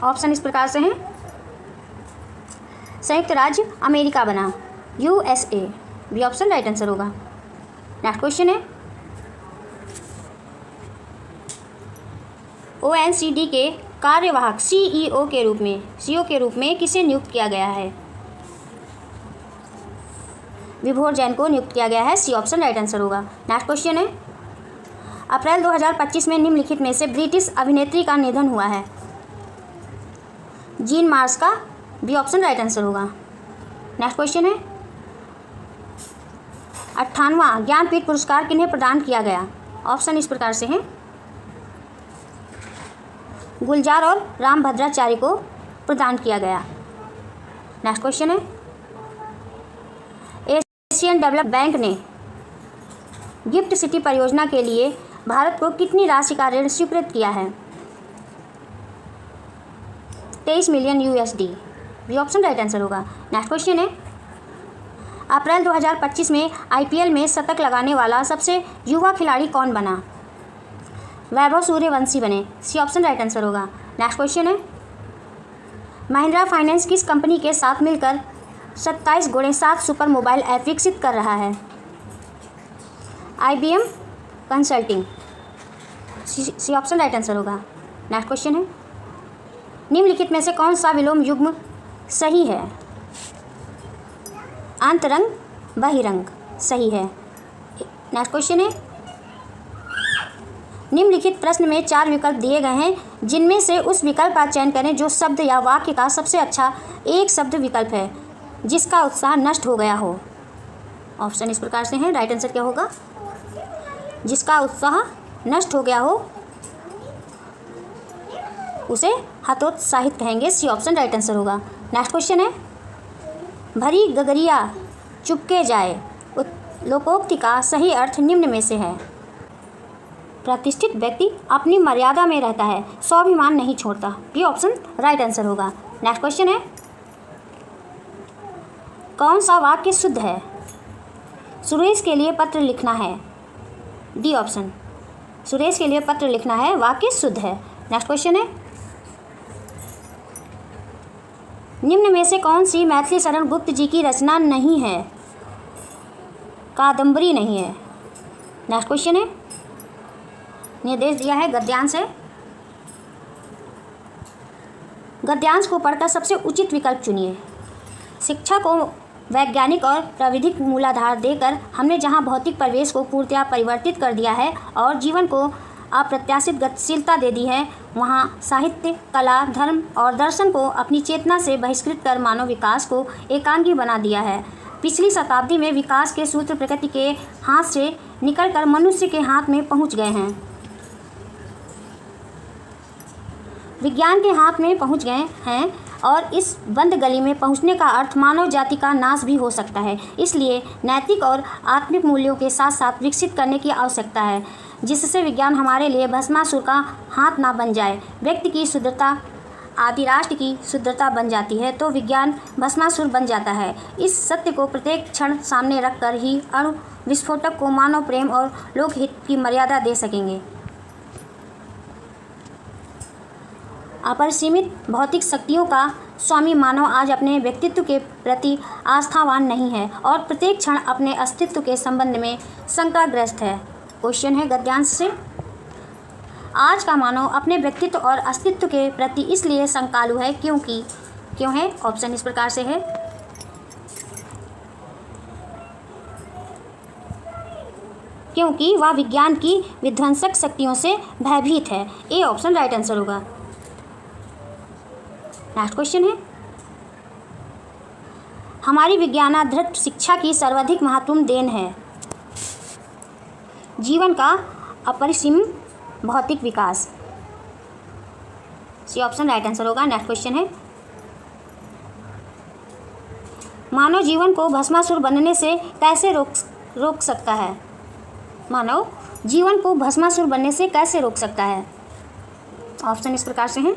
ऑप्शन इस प्रकार से हैं संयुक्त राज्य अमेरिका बना। USA। B option right answer होगा। नेक्स्ट क्वेश्चन है OECD के कार्यवाहक CEO के रूप में किसे नियुक्त किया गया है। विभोर जैन को नियुक्त किया गया है। सी ऑप्शन राइट आंसर होगा। नेक्स्ट क्वेश्चन है अप्रैल 2025 में निम्नलिखित में से ब्रिटिश अभिनेत्री का निधन हुआ है। जीन मार्स का। बी ऑप्शन राइट आंसर होगा। नेक्स्ट क्वेश्चन है 58वां ज्ञानपीठ पुरस्कार किन्हें प्रदान किया गया। ऑप्शन इस प्रकार से हैं गुलजार और रामभद्राचार्य को प्रदान किया गया। नेक्स्ट क्वेश्चन है एशियन डेवलपमेंट बैंक ने गिफ्ट सिटी परियोजना के लिए भारत को कितनी राशि का ऋण स्वीकृत किया है। 23 million USD। B option right answer होगा। नेक्स्ट क्वेश्चन है अप्रैल 2025 में IPL में शतक लगाने वाला सबसे युवा खिलाड़ी कौन बना। वैभव सूर्यवंशी बने। सी ऑप्शन राइट आंसर होगा। नेक्स्ट क्वेश्चन है, महिंद्रा फाइनेंस किस कंपनी के साथ मिलकर 27x7 सुपर मोबाइल ऐप विकसित कर रहा है? IBM consulting. C option right answer होगा। नेक्स्ट क्वेश्चन है, निम्नलिखित में से कौन सा विलोम युग्म सही है? अंतरंग, बहिरंग। सही है। नेक्स्ट क्वेश्चन है, निम्नलिखित प्रश्न में 4 विकल्प दिए गए हैं, जिनमें से उस विकल्प का चयन करें जो शब्द या वाक्य का सबसे अच्छा एक शब्द विकल्प है जिसका उत्साह नष्ट हो गया हो। ऑप्शन इस प्रकार से हैं। राइट आंसर क्या होगा? जिसका उत्साह नष्ट हो गया हो उसे हतोत्साहित कहेंगे। सी ऑप्शन राइट आंसर होगा। नेक्स्ट क्वेश्चन है, भरी गगरिया चुपके जाए लोकोक्ति का सही अर्थ निम्न में से है? प्रतिष्ठित व्यक्ति अपनी मर्यादा में रहता है, स्वाभिमान नहीं छोड़ता। ये ऑप्शन राइट आंसर होगा। नेक्स्ट क्वेश्चन है, कौन सा वाक्य शुद्ध है? सुरेश के लिए पत्र लिखना है। डी ऑप्शन, सुरेश के लिए पत्र लिखना है वाक्य शुद्ध है। नेक्स्ट क्वेश्चन है, निम्न में से कौन सी मैथिली शरण गुप्त जी की रचना नहीं है? कादम्बरी नहीं है। नेक्स्ट क्वेश्चन है, निर्देश दिया है गद्यांश है। गद्यांश को पढ़कर सबसे उचित विकल्प चुनिए। शिक्षा को वैज्ञानिक और प्राविधिक मूलाधार देकर हमने जहां भौतिक परिवेश को पूर्णतया परिवर्तित कर दिया है और जीवन को अप्रत्याशित गतिशीलता दे दी है, वहां साहित्य, कला, धर्म और दर्शन को अपनी चेतना से बहिष्कृत कर मानव विकास को एकांगी बना दिया है। पिछली शताब्दी में विकास के सूत्र प्रकृति के हाथ से निकलकर मनुष्य के हाथ में पहुंच गए हैं, विज्ञान के हाथ में पहुंच गए हैं और इस बंद गली में पहुंचने का अर्थ मानव जाति का नाश भी हो सकता है। इसलिए नैतिक और आत्मिक मूल्यों के साथ साथ विकसित करने की आवश्यकता है, जिससे विज्ञान हमारे लिए भस्मासुर का हाथ ना बन जाए। व्यक्ति की शुद्धता आदि राष्ट्र की शुद्धता बन जाती है तो विज्ञान भस्मासुर बन जाता है। इस सत्य को प्रत्येक क्षण सामने रखकर ही अणु विस्फोटक को मानव प्रेम और लोकहित की मर्यादा दे सकेंगे। अपरिसीमित भौतिक शक्तियों का स्वामी मानव आज अपने व्यक्तित्व के प्रति आस्थावान नहीं है और प्रत्येक क्षण अपने अस्तित्व के संबंध में शंकाग्रस्त है। क्वेश्चन है गद्यांश से, आज का मानव अपने व्यक्तित्व और अस्तित्व के प्रति इसलिए शंकालु है क्यों है? ऑप्शन इस प्रकार से है, क्योंकि वह विज्ञान की विध्वंसक शक्तियों से भयभीत है। ए ऑप्शन राइट आंसर होगा। नेक्स्ट क्वेश्चन है, हमारी विज्ञानाधृत शिक्षा की सर्वाधिक महत्वपूर्ण देन है? जीवन का अपरिसीम भौतिक विकास। सी ऑप्शन राइट आंसर होगा। नेक्स्ट क्वेश्चन है, मानव जीवन को भस्मासुर बनने से कैसे रोक सकता है? मानव जीवन को भस्मासुर बनने से कैसे रोक सकता है? ऑप्शन इस प्रकार से हैं,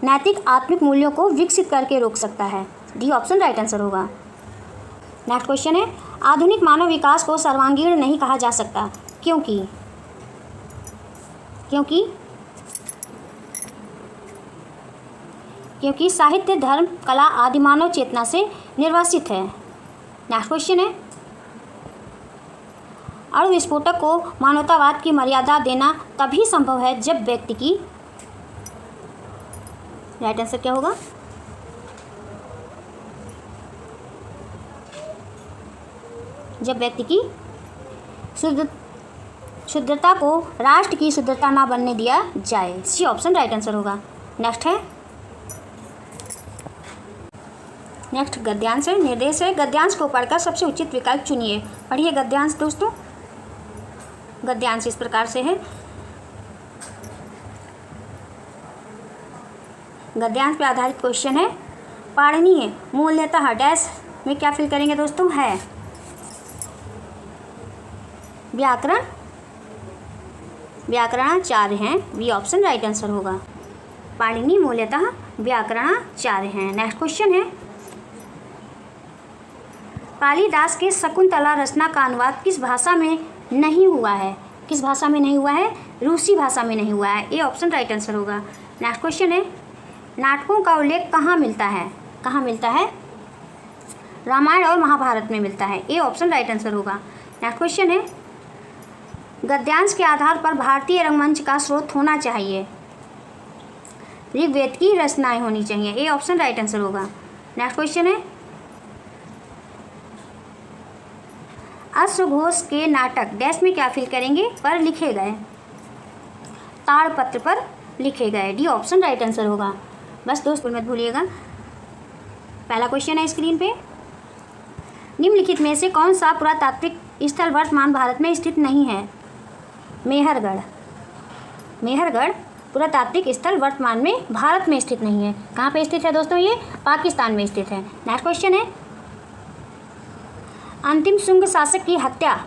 नैतिक आत्मिक मूल्यों को विकसित करके रोक सकता है। डी ऑप्शन राइट आंसर होगा। नेक्स्ट क्वेश्चन है, आधुनिक मानव विकास को सर्वांगीण नहीं कहा जा सकता क्योंकि साहित्य, धर्म, कला आदि मानव चेतना से निर्वासित है। नेक्स्ट क्वेश्चन है, अणु विस्फोटक को मानवतावाद की मर्यादा देना तभी संभव है जब व्यक्ति की, राइट आंसर क्या होगा? जब व्यक्ति की शुद्धता को राष्ट्र की शुद्धता ना बनने दिया जाए। सी ऑप्शन राइट आंसर होगा। नेक्स्ट है, नेक्स्ट गद्यांश है। निर्देश है, गद्यांश को पढ़कर सबसे उचित विकल्प चुनिए। पढ़िए गद्यांश दोस्तों। गद्यांश इस प्रकार से है, गद्यांश पे आधारित क्वेश्चन है। पाणिनीय मूलतः डैश में क्या फिल करेंगे दोस्तों? है व्याकरणाचार्य हैं। बी ऑप्शन राइट आंसर होगा। पाणिनि मूलतः व्याकरणाचार्य हैं। नेक्स्ट क्वेश्चन है, कालिदास के शकुंतला रचना का अनुवाद किस भाषा में नहीं हुआ है? किस भाषा में नहीं हुआ है? रूसी भाषा में नहीं हुआ है। ए ऑप्शन राइट आंसर होगा। नेक्स्ट क्वेश्चन है, नाटकों का उल्लेख कहाँ मिलता है? कहाँ मिलता है? रामायण और महाभारत में मिलता है। ए ऑप्शन राइट आंसर होगा। नेक्स्ट क्वेश्चन है, गद्यांश के आधार पर भारतीय रंगमंच का स्रोत होना चाहिए। ऋग्वेद की रचनाएं होनी चाहिए। ए ऑप्शन राइट आंसर होगा। नेक्स्ट क्वेश्चन है, अश्वघोष के नाटक डैश में क्या फिल करेंगे? पर लिखे गए, ताड़पत्र पर लिखे गए। डी ऑप्शन राइट आंसर होगा। बस दोस्तों मत भूलिएगा। पहला क्वेश्चन है स्क्रीन पे, निम्नलिखित में से कौन सा पुरातात्विक स्थल वर्तमान भारत में स्थित नहीं है? मेहरगढ़। मेहरगढ़ पुरातात्विक स्थल वर्तमान में भारत में स्थित नहीं है। कहाँ पे स्थित है दोस्तों? ये पाकिस्तान में स्थित है। नेक्स्ट क्वेश्चन है, अंतिम शुंग शासक की हत्या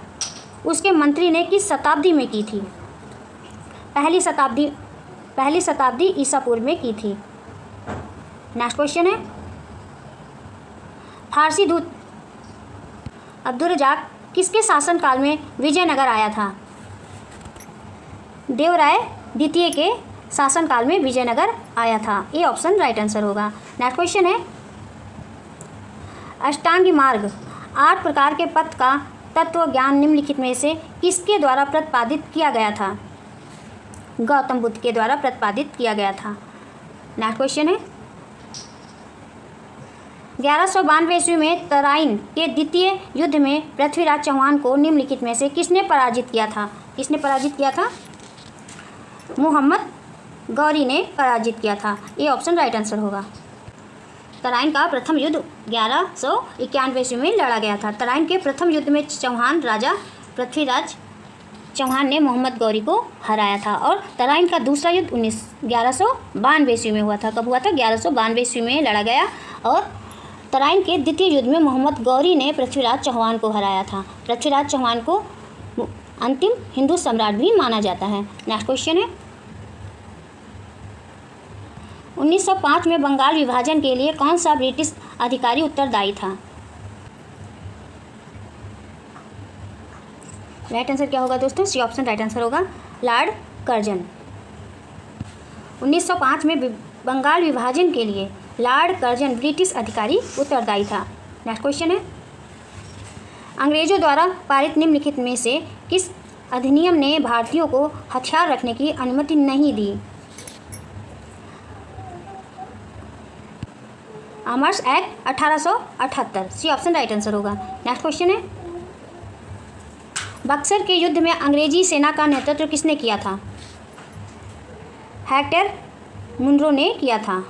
उसके मंत्री ने किस शताब्दी में की थी? पहली शताब्दी ईसा पूर्व में की थी। नेक्स्ट क्वेश्चन है, फारसी दूत अब्दुर्रज़ाक किसके शासनकाल में विजयनगर आया था? देवराय द्वितीय के शासनकाल में विजयनगर आया था। ए ऑप्शन राइट आंसर होगा। नेक्स्ट क्वेश्चन है, अष्टांगी मार्ग 8 प्रकार के पथ का तत्व ज्ञान निम्नलिखित में से किसके द्वारा प्रतिपादित किया गया था? गौतम बुद्ध के द्वारा प्रतिपादित किया गया था। नेक्स्ट क्वेश्चन है, 1192 ईस्वी में तराइन के द्वितीय युद्ध में पृथ्वीराज चौहान को निम्नलिखित में से किसने पराजित किया था? किसने पराजित किया था? मोहम्मद गौरी ने पराजित किया था। ये ऑप्शन राइट आंसर होगा। तराइन का प्रथम युद्ध 1191 ईस्वी में लड़ा गया था। तराइन के प्रथम युद्ध में चौहान राजा पृथ्वीराज चौहान ने मोहम्मद गौरी को हराया था। और तराइन का दूसरा युद्ध 1192 ईस्वी में हुआ था। कब हुआ था? 1192 ईस्वी में लड़ा गया। और तराइन के द्वितीय युद्ध में मोहम्मद गौरी ने पृथ्वीराज चौहान को हराया था। पृथ्वीराज चौहान को अंतिम हिंदू सम्राट भी माना जाता है। नेक्स्ट क्वेश्चन है, 1905 में बंगाल विभाजन के लिए कौन सा ब्रिटिश अधिकारी उत्तरदायी था? राइट आंसर क्या होगा दोस्तों? सी ऑप्शन राइट आंसर होगा, लॉर्ड कर्जन। 1905 में बंगाल विभाजन के लिए लॉर्ड कर्जन ब्रिटिश अधिकारी उत्तरदायी था। नेक्स्ट क्वेश्चन है, अंग्रेजों द्वारा पारित निम्नलिखित में से किस अधिनियम ने भारतीयों को हथियार रखने की अनुमति नहीं दी? Arms act 1878। C option right answer होगा। नेक्स्ट क्वेश्चन है, बक्सर के युद्ध में अंग्रेजी सेना का नेतृत्व किसने किया था? हेक्टर मुनरो ने किया था।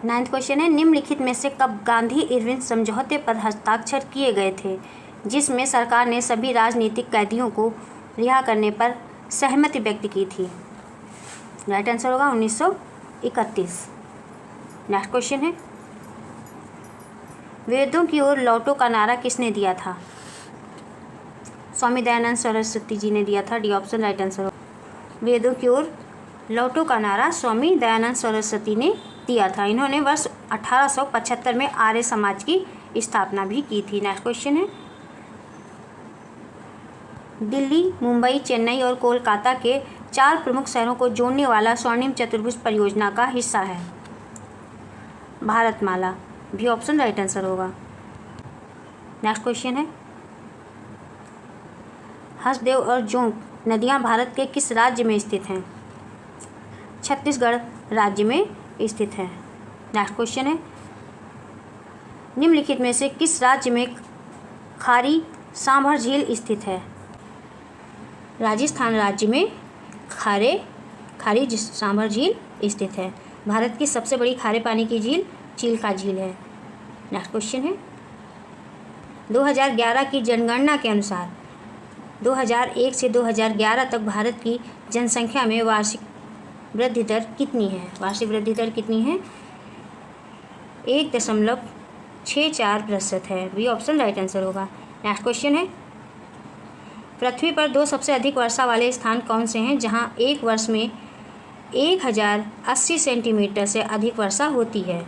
9th क्वेश्चन है, निम्नलिखित में से कब गांधी इरविन समझौते पर हस्ताक्षर किए गए थे जिसमें सरकार ने सभी राजनीतिक कैदियों को रिहा करने पर सहमति व्यक्त की थी? राइट आंसर होगा 1931। नेक्स्ट क्वेश्चन है, वेदों की ओर लौटो का नारा किसने दिया था? स्वामी दयानंद सरस्वती जी ने दिया था। डी ऑप्शन राइट आंसर होगा। वेदों की ओर लौटो का नारा स्वामी दयानंद सरस्वती ने दिया था। इन्होंने वर्ष 1875 में आर्य समाज की स्थापना भी की थी। नेक्स्ट क्वेश्चन है, दिल्ली, मुंबई, चेन्नई और कोलकाता के 4 प्रमुख शहरों को जोड़ने वाला स्वर्णिम चतुर्भुज परियोजना का हिस्सा है? भारतमाला। भी ऑप्शन राइट आंसर होगा। नेक्स्ट क्वेश्चन है, हसदेव और जोंक नदियां भारत के किस राज्य में स्थित हैं? छत्तीसगढ़ राज्य में स्थित है। नेक्स्ट क्वेश्चन है, निम्नलिखित में से किस राज्य में खारी सांभर झील स्थित है? राजस्थान राज्य में खारी सांभर झील स्थित है। भारत की सबसे बड़ी खारे पानी की झील चिल्का झील है। नेक्स्ट क्वेश्चन है, 2011 की जनगणना के अनुसार 2001 से 2011 तक भारत की जनसंख्या में वार्षिक वृद्धि दर कितनी है? वार्षिक वृद्धि दर कितनी है? 1.64% है। बी ऑप्शन राइट आंसर होगा। नेक्स्ट क्वेश्चन है, पृथ्वी पर 2 सबसे अधिक वर्षा वाले स्थान कौन से हैं जहां एक वर्ष में 1080 सेंटीमीटर से अधिक वर्षा होती है?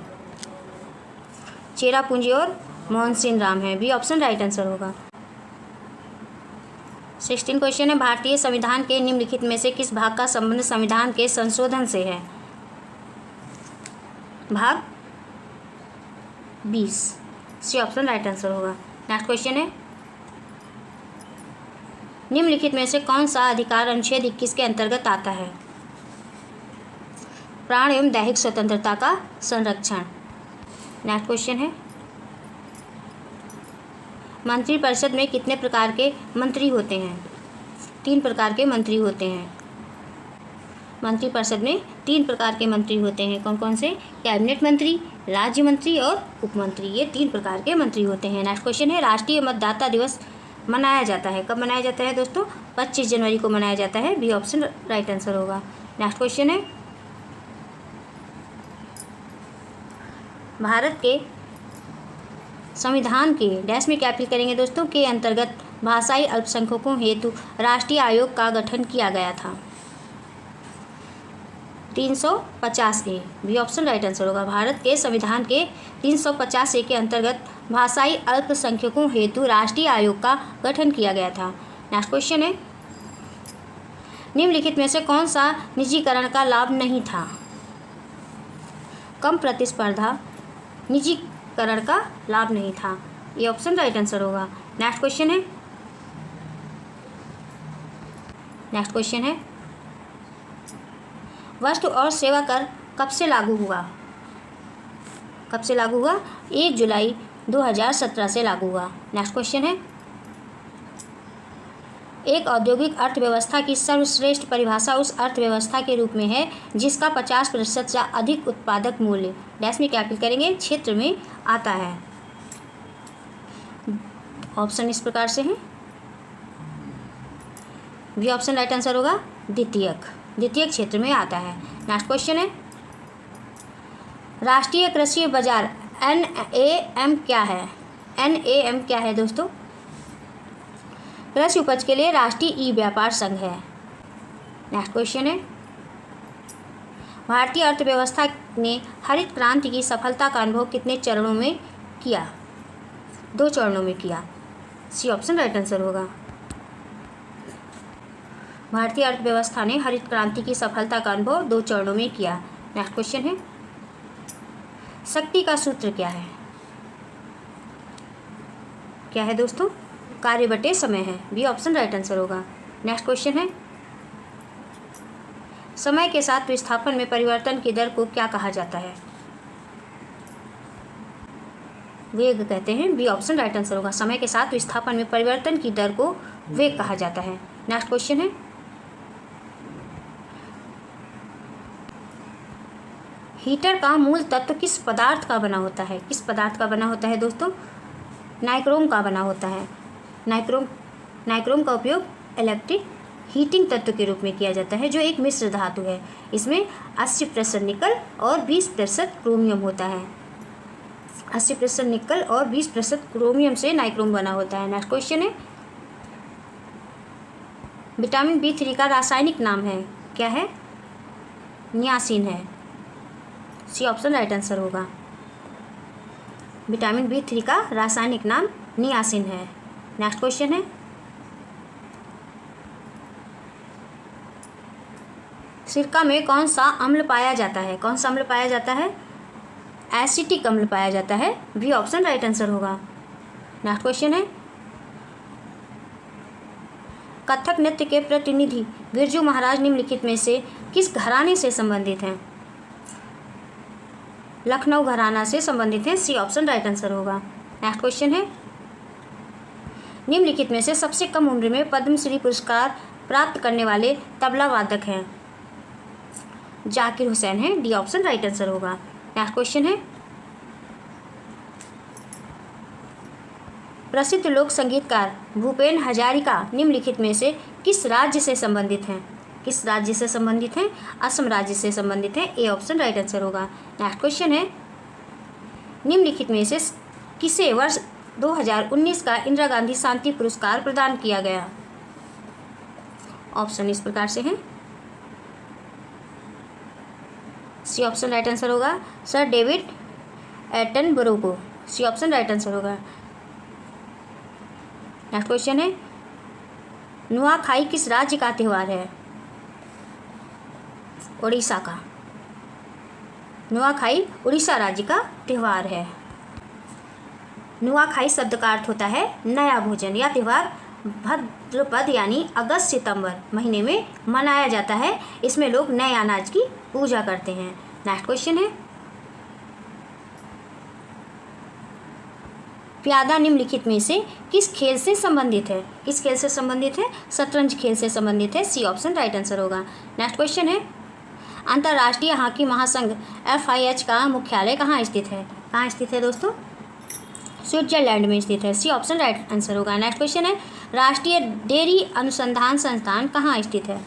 चेरापूंजी और मानसीन राम है। बी ऑप्शन राइट आंसर होगा। 16 क्वेश्चन है, भारतीय संविधान के निम्नलिखित में से किस भाग का संबंध संविधान के संशोधन से है? भाग 20, सी ऑप्शन राइट आंसर होगा। नेक्स्ट क्वेश्चन है, निम्नलिखित में से कौन सा अधिकार अनुच्छेद 21 के अंतर्गत आता है? प्राण एवं दैहिक स्वतंत्रता का संरक्षण। नेक्स्ट क्वेश्चन है, मंत्रिपरिषद में कितने प्रकार के मंत्री होते हैं? 3 प्रकार के मंत्री होते हैं। मंत्रिपरिषद में 3 प्रकार के मंत्री होते हैं। कौन कौन से? कैबिनेट मंत्री, राज्य मंत्री और उपमंत्री, ये 3 प्रकार के मंत्री होते हैं। नेक्स्ट क्वेश्चन है, राष्ट्रीय मतदाता दिवस मनाया जाता है, कब मनाया जाता है दोस्तों? 25 जनवरी को मनाया जाता है। बी ऑप्शन राइट आंसर होगा। नेक्स्ट क्वेश्चन है, भारत के संविधान के डैश में क्या फिल करेंगे दोस्तों? के अंतर्गत भाषाई अल्पसंख्यकों हेतु राष्ट्रीय आयोग का गठन किया गया था। 350A, B option right answer होगा। भारत के संविधान के 350A के अंतर्गत भाषाई अल्पसंख्यकों हेतु राष्ट्रीय आयोग का गठन किया गया था। नेक्स्ट क्वेश्चन है, निम्नलिखित में से कौन सा निजीकरण का लाभ नहीं था? कम प्रतिस्पर्धा निजीकरण का लाभ नहीं था। ये ऑप्शन राइट आंसर होगा। नेक्स्ट क्वेश्चन है, वस्तु और सेवा कर कब से लागू हुआ? कब से लागू हुआ? 1 जुलाई 2017 से लागू हुआ। नेक्स्ट क्वेश्चन है, एक औद्योगिक अर्थव्यवस्था की सर्वश्रेष्ठ परिभाषा उस अर्थव्यवस्था के रूप में है जिसका 50% से अधिक उत्पादक मूल्य डैश में क्या फिल करेंगे? क्षेत्र में आता है। ऑप्शन इस प्रकार से हैं, बी ऑप्शन राइट आंसर होगा। द्वितीयक क्षेत्र में आता है। नेक्स्ट क्वेश्चन है, राष्ट्रीय कृषि बाजार NAM क्या है? NAM क्या है दोस्तों? कृषि उपज के लिए राष्ट्रीय ई व्यापार संघ है। नेक्स्ट क्वेश्चन है, भारतीय अर्थव्यवस्था ने हरित क्रांति की सफलता का अनुभव कितने चरणों में किया? 2 चरणों में किया। सी ऑप्शन राइट आंसर होगा। भारतीय अर्थव्यवस्था ने हरित क्रांति की सफलता का अनुभव 2 चरणों में किया। नेक्स्ट क्वेश्चन है, शक्ति का सूत्र क्या है? क्या है दोस्तों? कार्य बटे समय है। बी ऑप्शन राइट आंसर होगा। नेक्स्ट क्वेश्चन है, समय के साथ विस्थापन में परिवर्तन की दर को क्या कहा जाता है? वेग कहते हैं। बी ऑप्शन राइट आंसर होगा। समय के साथ विस्थापन में परिवर्तन की दर को वेग कहा जाता है। नेक्स्ट क्वेश्चन है, हीटर का मूल तत्व किस पदार्थ का बना होता है? किस पदार्थ का बना होता है दोस्तों? नाइक्रोम का बना होता है। नाइक्रोम का उपयोग इलेक्ट्रिक हीटिंग तत्व के रूप में किया जाता है, जो एक मिश्र धातु है। इसमें 80% निकल और 20% क्रोमियम होता है। 80% निकल और 20% क्रोमियम से नाइक्रोम बना होता है। नेक्स्ट क्वेश्चन है, विटामिन B3 का रासायनिक नाम है? क्या है? नियासिन है। सी ऑप्शन राइट आंसर होगा। विटामिन B3 का रासायनिक नाम नियासिन है। नेक्स्ट क्वेश्चन है, सिरका में कौन सा अम्ल पाया जाता है? कौन सा अम्ल पाया जाता है? एसिटिक अम्ल पाया जाता है। बी ऑप्शन राइट आंसर होगा। नेक्स्ट क्वेश्चन है, कथक नृत्य के प्रतिनिधि बिरजू महाराज निम्नलिखित में से किस घराने से संबंधित हैं? लखनऊ घराना से संबंधित हैं। सी ऑप्शन राइट आंसर होगा। नेक्स्ट क्वेश्चन है, निम्नलिखित में से सबसे कम उम्र में पद्मश्री पुरस्कार प्राप्त करने वाले तबला वादक हैं? जाकिर हुसैन है। डी ऑप्शन राइट आंसर होगा। नेक्स्ट क्वेश्चन है, प्रसिद्ध लोक संगीतकार भूपेन हजारिका निम्नलिखित में से किस राज्य से संबंधित हैं? किस राज्य से संबंधित हैं? असम राज्य से संबंधित हैं। ए ऑप्शन राइट आंसर होगा। नेक्स्ट क्वेश्चन है, निम्नलिखित में से किसे वर्ष 2019 का इंदिरा गांधी शांति पुरस्कार प्रदान किया गया? ऑप्शन इस प्रकार से हैं, सी ऑप्शन राइट आंसर होगा। सर डेविड एटनबरो को। सी ऑप्शन राइट आंसर होगा। नेक्स्ट क्वेश्चन है, नुआखाई किस राज्य का त्यौहार है? उड़ीसा का। नुआखाई उड़ीसा राज्य का त्यौहार है। नुआखाई शब्द का अर्थ होता है नया भोजन। यह त्यौहार भाद्रपद यानी अगस्त सितंबर महीने में मनाया जाता है। इसमें लोग नए अनाज की पूजा करते हैं। नेक्स्ट क्वेश्चन है, प्यादा निम्नलिखित में से किस खेल से संबंधित है? किस खेल से संबंधित है? शतरंज खेल से संबंधित है। सी ऑप्शन राइट आंसर होगा। नेक्स्ट क्वेश्चन है, अंतर्राष्ट्रीय हॉकी महासंघ FIH का मुख्यालय कहाँ स्थित है? कहाँ स्थित है दोस्तों? स्विट्जरलैंड में स्थित है। सी ऑप्शन राइट आंसर होगा। नेक्स्ट क्वेश्चन है, राष्ट्रीय डेयरी अनुसंधान संस्थान कहाँ स्थित है?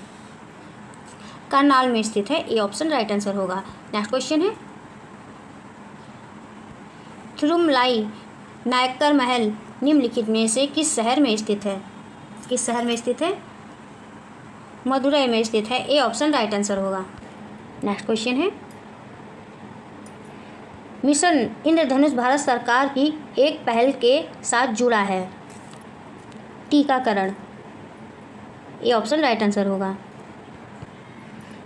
करनाल में स्थित है। ए ऑप्शन राइट आंसर होगा। नेक्स्ट क्वेश्चन है, थिरुमलाई नायक्कर महल निम्नलिखित में से किस शहर में स्थित है? किस शहर में स्थित है? मदुरई में स्थित है। ए ऑप्शन राइट आंसर होगा। नेक्स्ट क्वेश्चन है, मिशन इंद्रधनुष भारत सरकार की एक पहल के साथ जुड़ा है। टीकाकरण। ए ऑप्शन राइट आंसर होगा।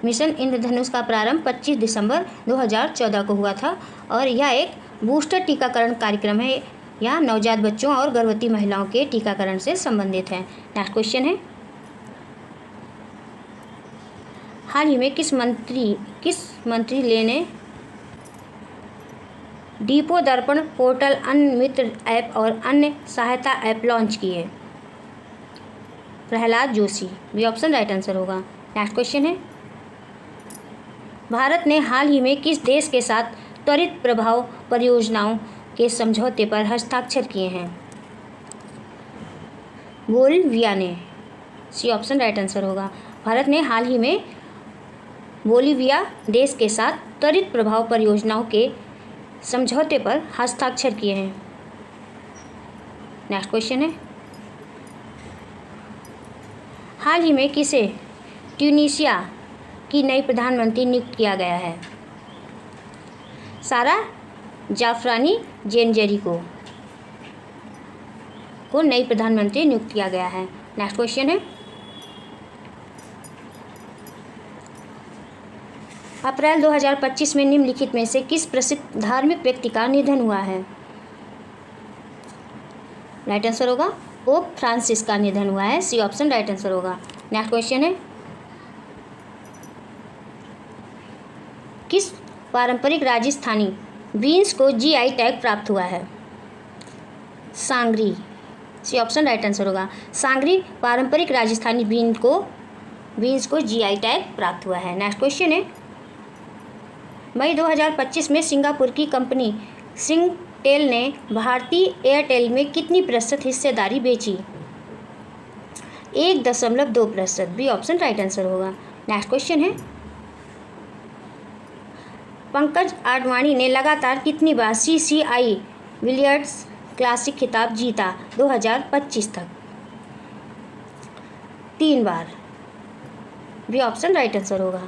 मिशन इंद्रधनुष का प्रारंभ 25 दिसंबर 2014 को हुआ था और यह एक बूस्टर टीकाकरण कार्यक्रम है। यह नवजात बच्चों और गर्भवती महिलाओं के टीकाकरण से संबंधित है। नेक्स्ट क्वेश्चन है, हाल ही में किस मंत्री ने डिपो दर्पण पोर्टल, अन्न मित्र ऐप और अन्य सहायता ऐप लॉन्च किए? Prahlad Joshi. B option right answer होगा। नेक्स्ट क्वेश्चन है, भारत ने हाल ही में किस देश के साथ त्वरित प्रभाव परियोजनाओं के समझौते पर हस्ताक्षर किए हैं? बोलिविया ने। सी ऑप्शन राइट आंसर होगा। भारत ने हाल ही में बोलिविया देश के साथ त्वरित प्रभाव परियोजनाओं के समझौते पर हस्ताक्षर किए हैं। नेक्स्ट क्वेश्चन है, हाल ही में किसे ट्यूनीशिया की नई प्रधानमंत्री नियुक्त किया गया है? सारा जाफरानी जेनजरी को नई प्रधानमंत्री नियुक्त किया गया है। नेक्स्ट क्वेश्चन है, अप्रैल 2025 में निम्नलिखित में से किस प्रसिद्ध धार्मिक व्यक्ति का निधन हुआ है? राइट आंसर होगा, पोप फ्रांसिस का निधन हुआ है। सी ऑप्शन राइट आंसर होगा। नेक्स्ट क्वेश्चन है, किस पारंपरिक राजस्थानी बीन्स को GI टैग प्राप्त हुआ है? सांगरी। सी ऑप्शन राइट आंसर होगा। सांगरी पारंपरिक राजस्थानी बीन्स को GI टैग प्राप्त हुआ है। नेक्स्ट क्वेश्चन है, मई 2025 में सिंगापुर की कंपनी सिंगटेल ने भारतीय एयरटेल में कितनी प्रतिशत हिस्सेदारी बेची? 1.2%। बी ऑप्शन राइट आंसर होगा। नेक्स्ट क्वेश्चन है, पंकज आडवाणी ने लगातार कितनी बार CCI बिलियर्ड्स क्लासिक खिताब जीता 2025 तक? 3 बार। बी ऑप्शन राइट आंसर होगा।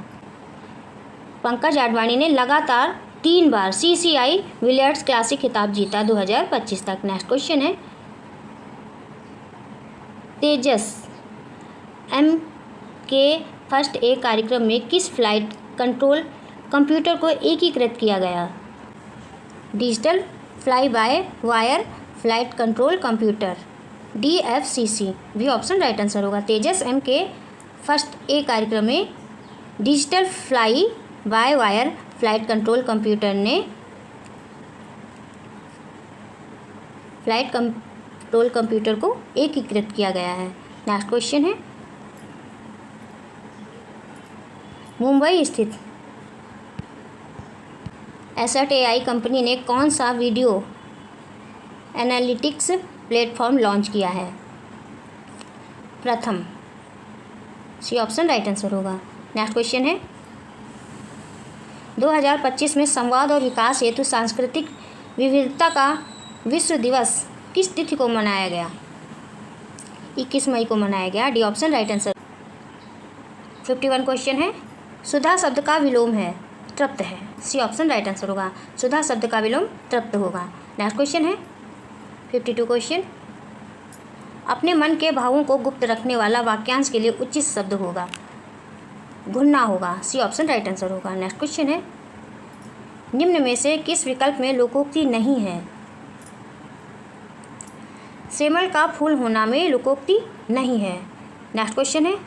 पंकज आडवाणी ने लगातार 3 बार CCI बिलियर्ड्स क्लासिक खिताब जीता 2025 तक। नेक्स्ट क्वेश्चन है, तेजस M के फर्स्ट ए कार्यक्रम में किस फ्लाइट कंट्रोल कंप्यूटर को एकीकृत किया गया? Digital fly by wire flight control computer, DFCC। भी ऑप्शन राइट आंसर होगा। तेजस M के फर्स्ट ए कार्यक्रम में digital fly by wire flight control computer ने फ्लाइट कंट्रोल कंप्यूटर को एकीकृत किया गया है। नेक्स्ट क्वेश्चन है, मुंबई स्थित SAT AI कंपनी ने कौन सा वीडियो एनालिटिक्स प्लेटफॉर्म लॉन्च किया है? प्रथम। सी ऑप्शन राइट आंसर होगा। नेक्स्ट क्वेश्चन है, 2025 में संवाद और विकास हेतु सांस्कृतिक विविधता का विश्व दिवस किस तिथि को मनाया गया? 21 मई को मनाया गया। D option right answer. 51 question है, सुधा शब्द का विलोम है तृप्त है। सी ऑप्शन राइट आंसर होगा। सुधा शब्द का विलोम तृप्त होगा। नेक्स्ट क्वेश्चन है 52 क्वेश्चन, अपने मन के भावों को गुप्त रखने वाला वाक्यांश के लिए उचित शब्द होगा? घुनना होगा। सी ऑप्शन राइट आंसर होगा। नेक्स्ट क्वेश्चन है, निम्न में से किस विकल्प में लोकोक्ति नहीं है? सेमल का फूल होना में लोकोक्ति नहीं है। नेक्स्ट क्वेश्चन है,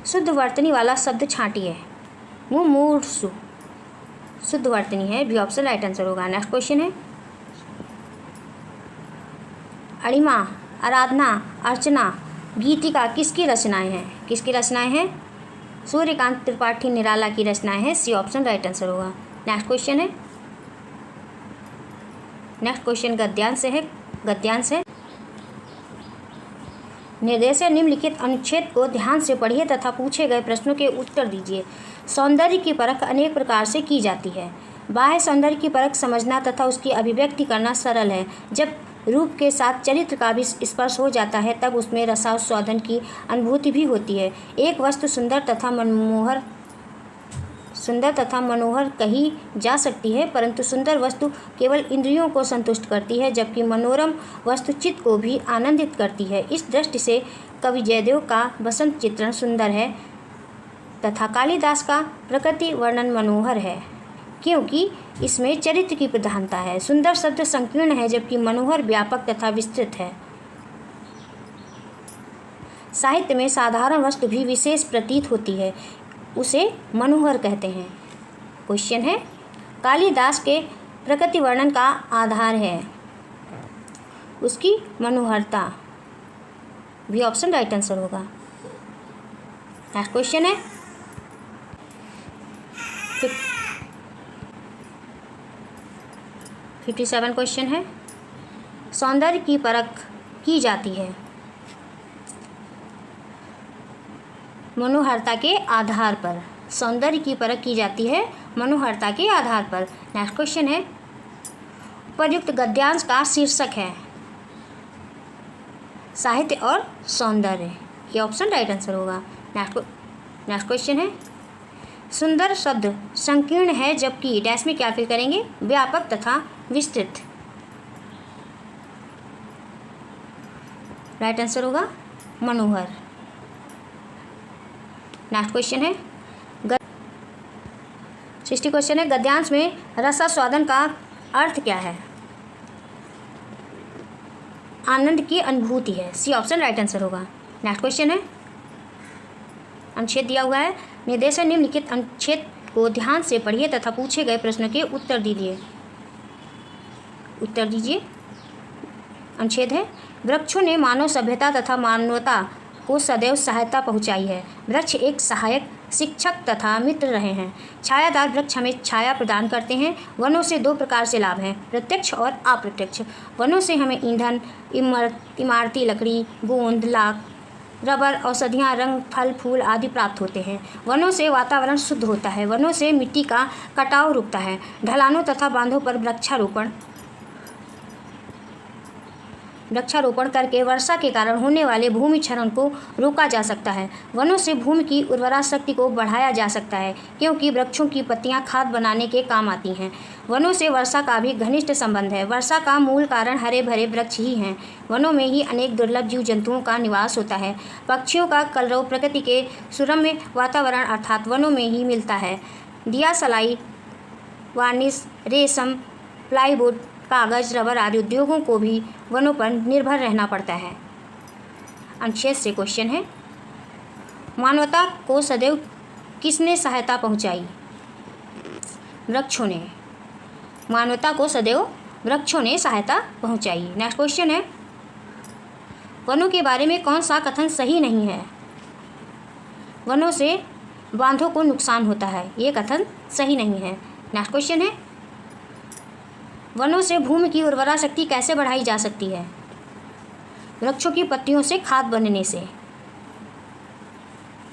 शुद्ध वर्तनी वाला शब्द छांटिए। मुमूर्षु शुद्ध वर्तनी है। बी ऑप्शन राइट आंसर होगा। नेक्स्ट क्वेश्चन है, अणिमा, आराधना, अर्चना, गीतिका किसकी रचनाएं हैं? किसकी रचनाएं हैं? सूर्यकांत त्रिपाठी निराला की रचनाएं हैं। सी ऑप्शन राइट आंसर होगा। नेक्स्ट क्वेश्चन है, नेक्स्ट क्वेश्चन गद्यांश है। गद्यांश है, निर्देश निम्नलिखित अनुच्छेद को ध्यान से पढ़िए तथा पूछे गए प्रश्नों के उत्तर दीजिए। सौंदर्य की परख अनेक प्रकार से की जाती है। बाह्य सौंदर्य की परख समझना तथा उसकी अभिव्यक्ति करना सरल है। जब रूप के साथ चरित्र का भी स्पर्श हो जाता है तब उसमें रसास्वादन की अनुभूति भी होती है। एक वस्तु सुंदर तथा मनोहर कही जा सकती है, परंतु सुंदर वस्तु केवल इंद्रियों को संतुष्ट करती है, जबकि मनोरम वस्तु चित्त को भी आनंदित करती है। इस दृष्टि से कवि जयदेव का बसंत चित्रण सुंदर है तथा कालिदास का प्रकृति वर्णन मनोहर है, क्योंकि इसमें चरित्र की प्रधानता है। सुंदर शब्द संकीर्ण है, जबकि मनोहर व्यापक तथा विस्तृत है। साहित्य में साधारण वस्तु भी विशेष प्रतीत होती है, उसे मनोहर कहते हैं। क्वेश्चन है, कालिदास के प्रकृति वर्णन का आधार है उसकी मनोहरता। भी ऑप्शन राइट आंसर होगा। नेक्स्ट क्वेश्चन है, 57 क्वेश्चन है, सौंदर्य की परख की जाती है मनोहरता के आधार पर। सौंदर्य की परख की जाती है मनोहरता के आधार पर। नेक्स्ट क्वेश्चन है, उपर्युक्त गद्यांश का शीर्षक है साहित्य और सौंदर्य। ये ऑप्शन राइट आंसर होगा। नेक्स्ट क्वेश्चन है, सुंदर शब्द संकीर्ण है, जबकि डैश में क्या फिल करेंगे? व्यापक तथा विस्तृत। राइट आंसर होगा मनोहर। नेक्स्ट क्वेश्चन है, 60 क्वेश्चन है, गद्यांश में रसास्वादन का अर्थ क्या है? आनंद की अनुभूति है। सी ऑप्शन राइट आंसर होगा। नेक्स्ट क्वेश्चन है, अनुच्छेद दिया हुआ है, निर्देश निम्नलिखित अनुच्छेद को ध्यान से पढ़िए तथा पूछे गए प्रश्नों के उत्तर दीजिए। अनुच्छेद है, वृक्षों ने मानव सभ्यता तथा मानवता को सदैव सहायता पहुंचाई है। वृक्ष एक सहायक, शिक्षक तथा मित्र रहे हैं। छायादार वृक्ष हमें छाया प्रदान करते हैं। वनों से दो प्रकार से लाभ हैं, प्रत्यक्ष और अप्रत्यक्ष। वनों से हमें ईंधन, इमारती लकड़ी, गोंद, लाख, रबर, औषधियाँ, रंग, फल, फूल आदि प्राप्त होते हैं। वनों से वातावरण शुद्ध होता है। वनों से मिट्टी का कटाव रुकता है। ढलानों तथा बांधों पर वृक्षारोपण करके वर्षा के कारण होने वाले भूमि क्षरण को रोका जा सकता है। वनों से भूमि की उर्वरा शक्ति को बढ़ाया जा सकता है, क्योंकि वृक्षों की पत्तियां खाद बनाने के काम आती हैं। वनों से वर्षा का भी घनिष्ठ संबंध है। वर्षा का मूल कारण हरे भरे वृक्ष ही हैं। वनों में ही अनेक दुर्लभ जीव जंतुओं का निवास होता है। पक्षियों का कलरव प्रकृति के सुरम्य वातावरण अर्थात वनों में ही मिलता है। दिया, सलाई, वार्निश, रेशम, प्लाईवुड, कागज, रबर आदि उद्योगों को भी वनों पर निर्भर रहना पड़ता है। अनुच्छेद से क्वेश्चन है, मानवता को सदैव किसने सहायता पहुंचाई? वृक्षों ने। मानवता को सदैव वृक्षों ने सहायता पहुंचाई। नेक्स्ट क्वेश्चन है, वनों के बारे में कौन सा कथन सही नहीं है? वनों से बांधों को नुकसान होता है, ये कथन सही नहीं है। नेक्स्ट क्वेश्चन है, वनों से भूमि की उर्वरा शक्ति कैसे बढ़ाई जा सकती है? वृक्षों की पत्तियों से खाद बनने से।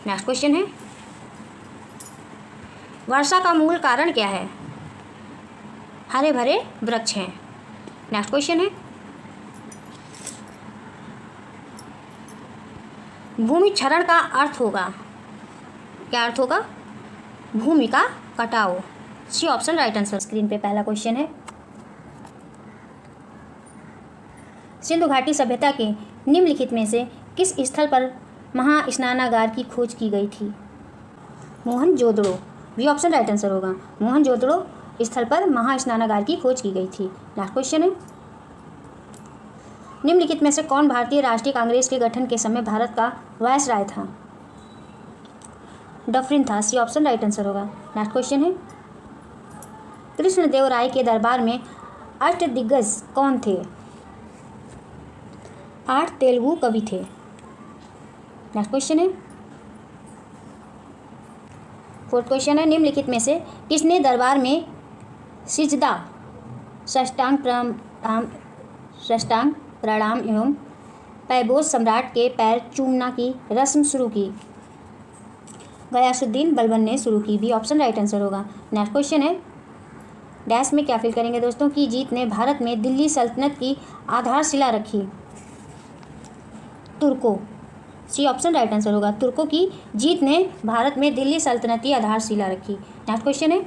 नेक्स्ट क्वेश्चन है, वर्षा का मूल कारण क्या है? हरे भरे वृक्ष हैं। नेक्स्ट क्वेश्चन है, भूमि क्षरण का अर्थ होगा, क्या अर्थ होगा? भूमि का कटाव। C option right answer. Screen पे पहला क्वेश्चन है, सिंधु घाटी सभ्यता के निम्नलिखित में से किस स्थल पर महास्नानागार की खोज की गई थी? Mohenjodaro. B option right answer होगा। मोहनजोदड़ो स्थल पर महास्नानागार की खोज की गई थी। लास्ट क्वेश्चन है, निम्नलिखित में से कौन भारतीय राष्ट्रीय कांग्रेस के गठन के समय भारत का वायसराय था? डफरिन था। सी ऑप्शन राइट आंसर होगा। लास्ट क्वेश्चन है, कृष्णदेव राय के दरबार में अष्टदिग्गज कौन थे? 8 तेलुगु कवि थे। नेक्स्ट क्वेश्चन है, फोर्थ क्वेश्चन है, निम्नलिखित में से किसने दरबार में सिजदा साष्टांग प्रणाम एवं पैबोस सम्राट के पैर चूमना की रस्म शुरू की? गयासुद्दीन बलबन ने शुरू की। बी ऑप्शन राइट आंसर होगा। नेक्स्ट क्वेश्चन है, डैश में क्या फिल करेंगे दोस्तों? की जीत ने भारत में दिल्ली सल्तनत की आधारशिला रखी? तुर्कों। सी ऑप्शन राइट आंसर होगा। तुर्कों की जीत ने भारत में दिल्ली सल्तनत की आधारशिला रखी। नेक्स्ट क्वेश्चन है,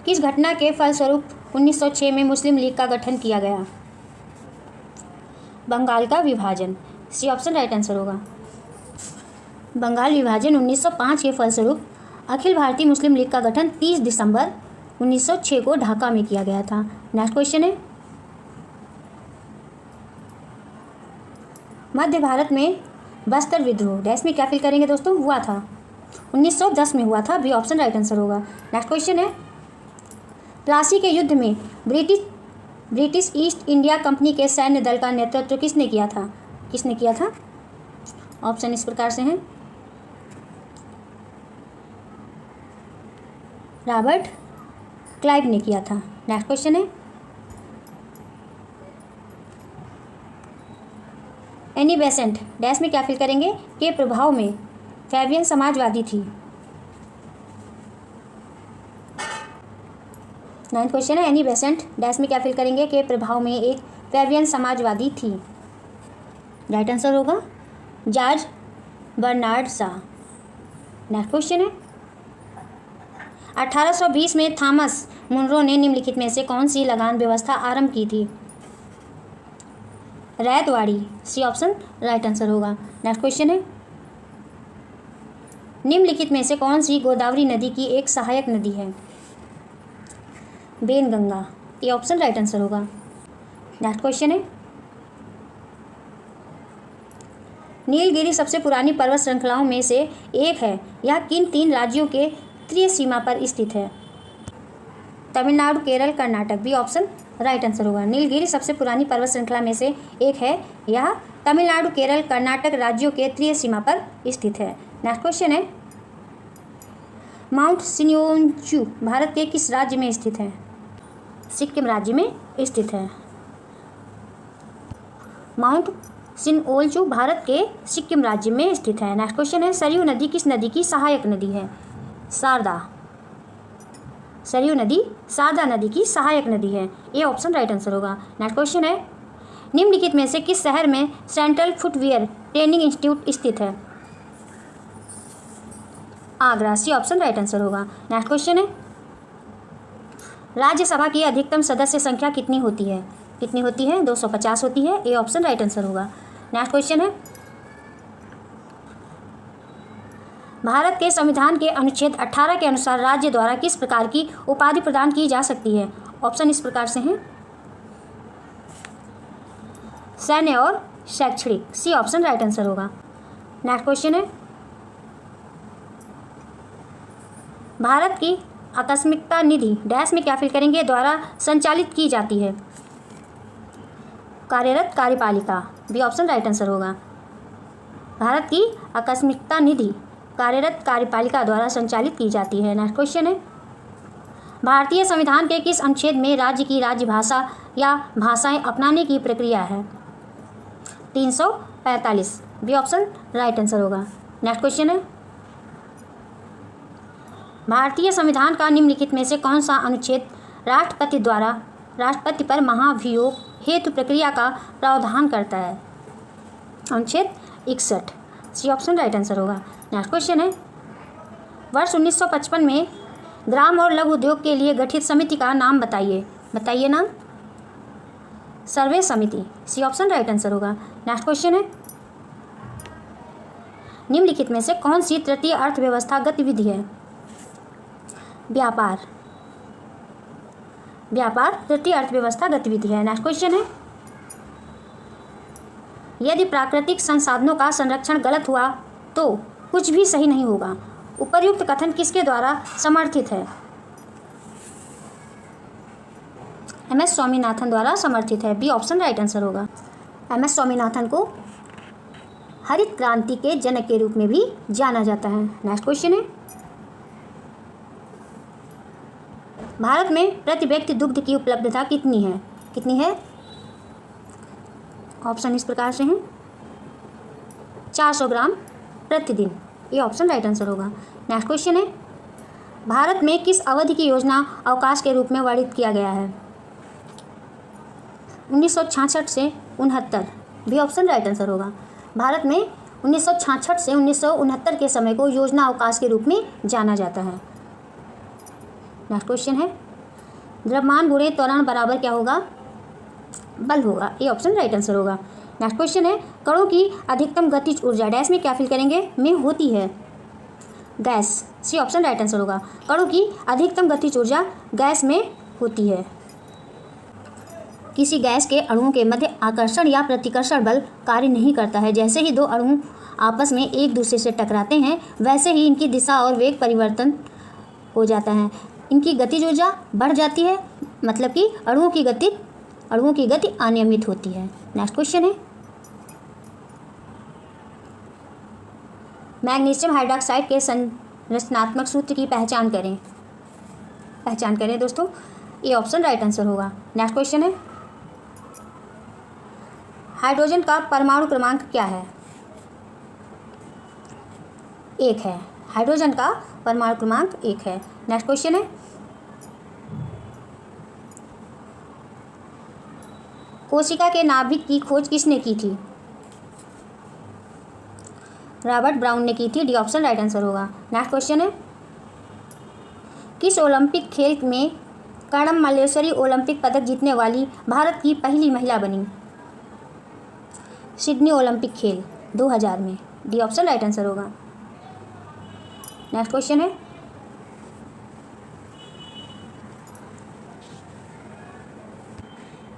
किस घटना के फलस्वरूप 1906 में मुस्लिम लीग का गठन किया गया? बंगाल का विभाजन। सी ऑप्शन राइट आंसर होगा। बंगाल विभाजन 1905 के फलस्वरूप अखिल भारतीय मुस्लिम लीग का गठन 30 दिसंबर 1906 को ढाका में किया गया था। नेक्स्ट क्वेश्चन है, मध्य भारत में बस्तर विद्रोह डैश में क्या फिल करेंगे दोस्तों? हुआ था 1910 में हुआ था। बी ऑप्शन राइट आंसर होगा। नेक्स्ट क्वेश्चन है, प्लासी के युद्ध में ब्रिटिश ईस्ट इंडिया कंपनी के सैन्य दल का नेतृत्व किसने किया था? किसने किया था? ऑप्शन इस प्रकार से हैं, रॉबर्ट क्लाइव ने किया था। नेक्स्ट क्वेश्चन है, एनी बेसेंट डैश में क्या फिल करेंगे? के प्रभाव में फैबियन समाजवादी थी। नाइन्थ क्वेश्चन है, एनी बेसेंट डैश में क्या फिल करेंगे? के प्रभाव में एक फैबियन समाजवादी थी। राइट आंसर होगा George Bernard Shaw. Next question है, 1820 में थॉमस मुनरो ने निम्नलिखित में से कौन सी लगान व्यवस्था आरंभ की थी? Ryotwari. C option right answer होगा। नेक्स्ट क्वेश्चन है, निम्नलिखित में से कौन सी गोदावरी नदी की एक सहायक नदी है? बेनगंगा। ये ऑप्शन राइट आंसर होगा। नेक्स्ट क्वेश्चन है, नीलगिरी सबसे पुरानी पर्वत श्रृंखलाओं में से एक है। यह किन 3 राज्यों के तटीय सीमा पर स्थित है? Tamil Nadu, Kerala, Karnataka. B option right answer होगा। नीलगिरी सबसे पुरानी पर्वत श्रृंखला में से एक है। यह तमिलनाडु, केरल, कर्नाटक राज्यों के तटीय सीमा पर स्थित है। नेक्स्ट क्वेश्चन है, माउंट सिन्योंचू भारत के किस राज्य में स्थित है? सिक्किम राज्य में स्थित है। माउंट सिनओल्चू भारत के सिक्किम राज्य में स्थित है। नेक्स्ट क्वेश्चन है, सरयू नदी किस नदी की सहायक नदी है? शारदा। सरयू नदी शारदा नदी की सहायक नदी है। ये ऑप्शन राइट आंसर होगा। नेक्स्ट क्वेश्चन है, निम्नलिखित में से किस शहर में सेंट्रल फुटवियर ट्रेनिंग इंस्टीट्यूट स्थित है? Agra. C option right answer होगा। नेक्स्ट क्वेश्चन है, राज्यसभा की अधिकतम सदस्य संख्या कितनी होती है? कितनी होती है? 250 होती है। ये ऑप्शन राइट आंसर होगा। नेक्स्ट क्वेश्चन है, भारत के संविधान के अनुच्छेद 18 के अनुसार राज्य द्वारा किस प्रकार की उपाधि प्रदान की जा सकती है? ऑप्शन इस प्रकार से हैं, सैन्य और शैक्षणिक। सी ऑप्शन राइट आंसर होगा। नेक्स्ट क्वेश्चन है, भारत की आकस्मिकता निधि डैश में क्या फिल करेंगे द्वारा संचालित की जाती है? कार्यरत कार्यपालिका। बी ऑप्शन राइट आंसर होगा। भारत की आकस्मिकता निधि कार्यरत कार्यपालिका द्वारा संचालित की जाती है। नेक्स्ट क्वेश्चन है, भारतीय संविधान के किस अनुच्छेद में राज्य की राज्य भाषा या भाषाएं अपनाने की प्रक्रिया है? 345। बी ऑप्शन राइट आंसर होगा। नेक्स्ट क्वेश्चन है, भारतीय संविधान का निम्नलिखित में से कौन सा अनुच्छेद राष्ट्रपति पर महाभियोग हेतु प्रक्रिया का प्रावधान करता है? अनुच्छेद 61। सी ऑप्शन राइट आंसर होगा। नेक्स्ट क्वेश्चन है, वर्ष 1955 में ग्राम और लघु उद्योग के लिए गठित समिति का नाम बताइए। बताइए नाम। सर्वे समिति, सी ऑप्शन राइट आंसर होगा। नेक्स्ट क्वेश्चन है, निम्नलिखित में से कौन सी तृतीय अर्थव्यवस्था गतिविधि है? व्यापार, व्यापार तृतीय अर्थव्यवस्था गतिविधि है। नेक्स्ट क्वेश्चन है, यदि प्राकृतिक संसाधनों का संरक्षण गलत हुआ तो कुछ भी सही नहीं होगा। उपर्युक्त कथन किसके द्वारा समर्थित है? एम.एस. स्वामीनाथन द्वारा समर्थित है, बी ऑप्शन राइट आंसर होगा। एम.एस. स्वामीनाथन को हरित क्रांति के जनक के रूप में भी जाना जाता है। नेक्स्ट क्वेश्चन है, भारत में प्रति व्यक्ति दुग्ध की उपलब्धता कितनी है? कितनी है? ऑप्शन इस प्रकार से हैं, 400 ग्राम प्रतिदिन, ये ऑप्शन राइट आंसर होगा। नेक्स्ट क्वेश्चन है, भारत में किस अवधि की योजना अवकाश के रूप में वर्णित किया गया है? 1966 से 69, बी ऑप्शन राइट आंसर होगा। भारत में 1966 से 1969 के समय को योजना अवकाश के रूप में जाना जाता है। नेक्स्ट क्वेश्चन है, द्रव्यमान गुणे त्वरण बराबर क्या होगा? बल होगा, ये ऑप्शन राइट आंसर होगा। नेक्स्ट क्वेश्चन है, कणों की अधिकतम गतिज ऊर्जा डैश में क्या फिल करेंगे? में होती है, gas, C option right answer होगा। कणों की अधिकतम गतिज ऊर्जा गैस में होती है। किसी गैस के अणुओं के मध्य आकर्षण या प्रतिकर्षण बल कार्य नहीं करता है। जैसे ही दो अणु आपस में एक दूसरे से टकराते हैं वैसे ही इनकी दिशा और वेग परिवर्तन हो जाता है, इनकी गतिज ऊर्जा बढ़ जाती है, मतलब कि अणुओं की गति अनियमित होती है। नेक्स्ट क्वेश्चन है, मैग्नीशियम हाइड्रॉक्साइड के संरचनात्मक सूत्र की पहचान करें दोस्तों, ये ऑप्शन राइट आंसर होगा। नेक्स्ट क्वेश्चन है, हाइड्रोजन का परमाणु क्रमांक क्या है? 1 है, हाइड्रोजन का परमाणु क्रमांक 1 है। नेक्स्ट क्वेश्चन है, कोशिका के नाभिक की खोज किसने की थी? रॉबर्ट ब्राउन ने की थी, डी ऑप्शन राइट आंसर होगा। नेक्स्ट क्वेश्चन है, किस ओलंपिक खेल में कर्णम मल्लेश्वरी ओलंपिक पदक जीतने वाली भारत की पहली महिला बनी? सिडनी ओलंपिक खेल 2000 में, डी ऑप्शन राइट आंसर होगा। नेक्स्ट क्वेश्चन है,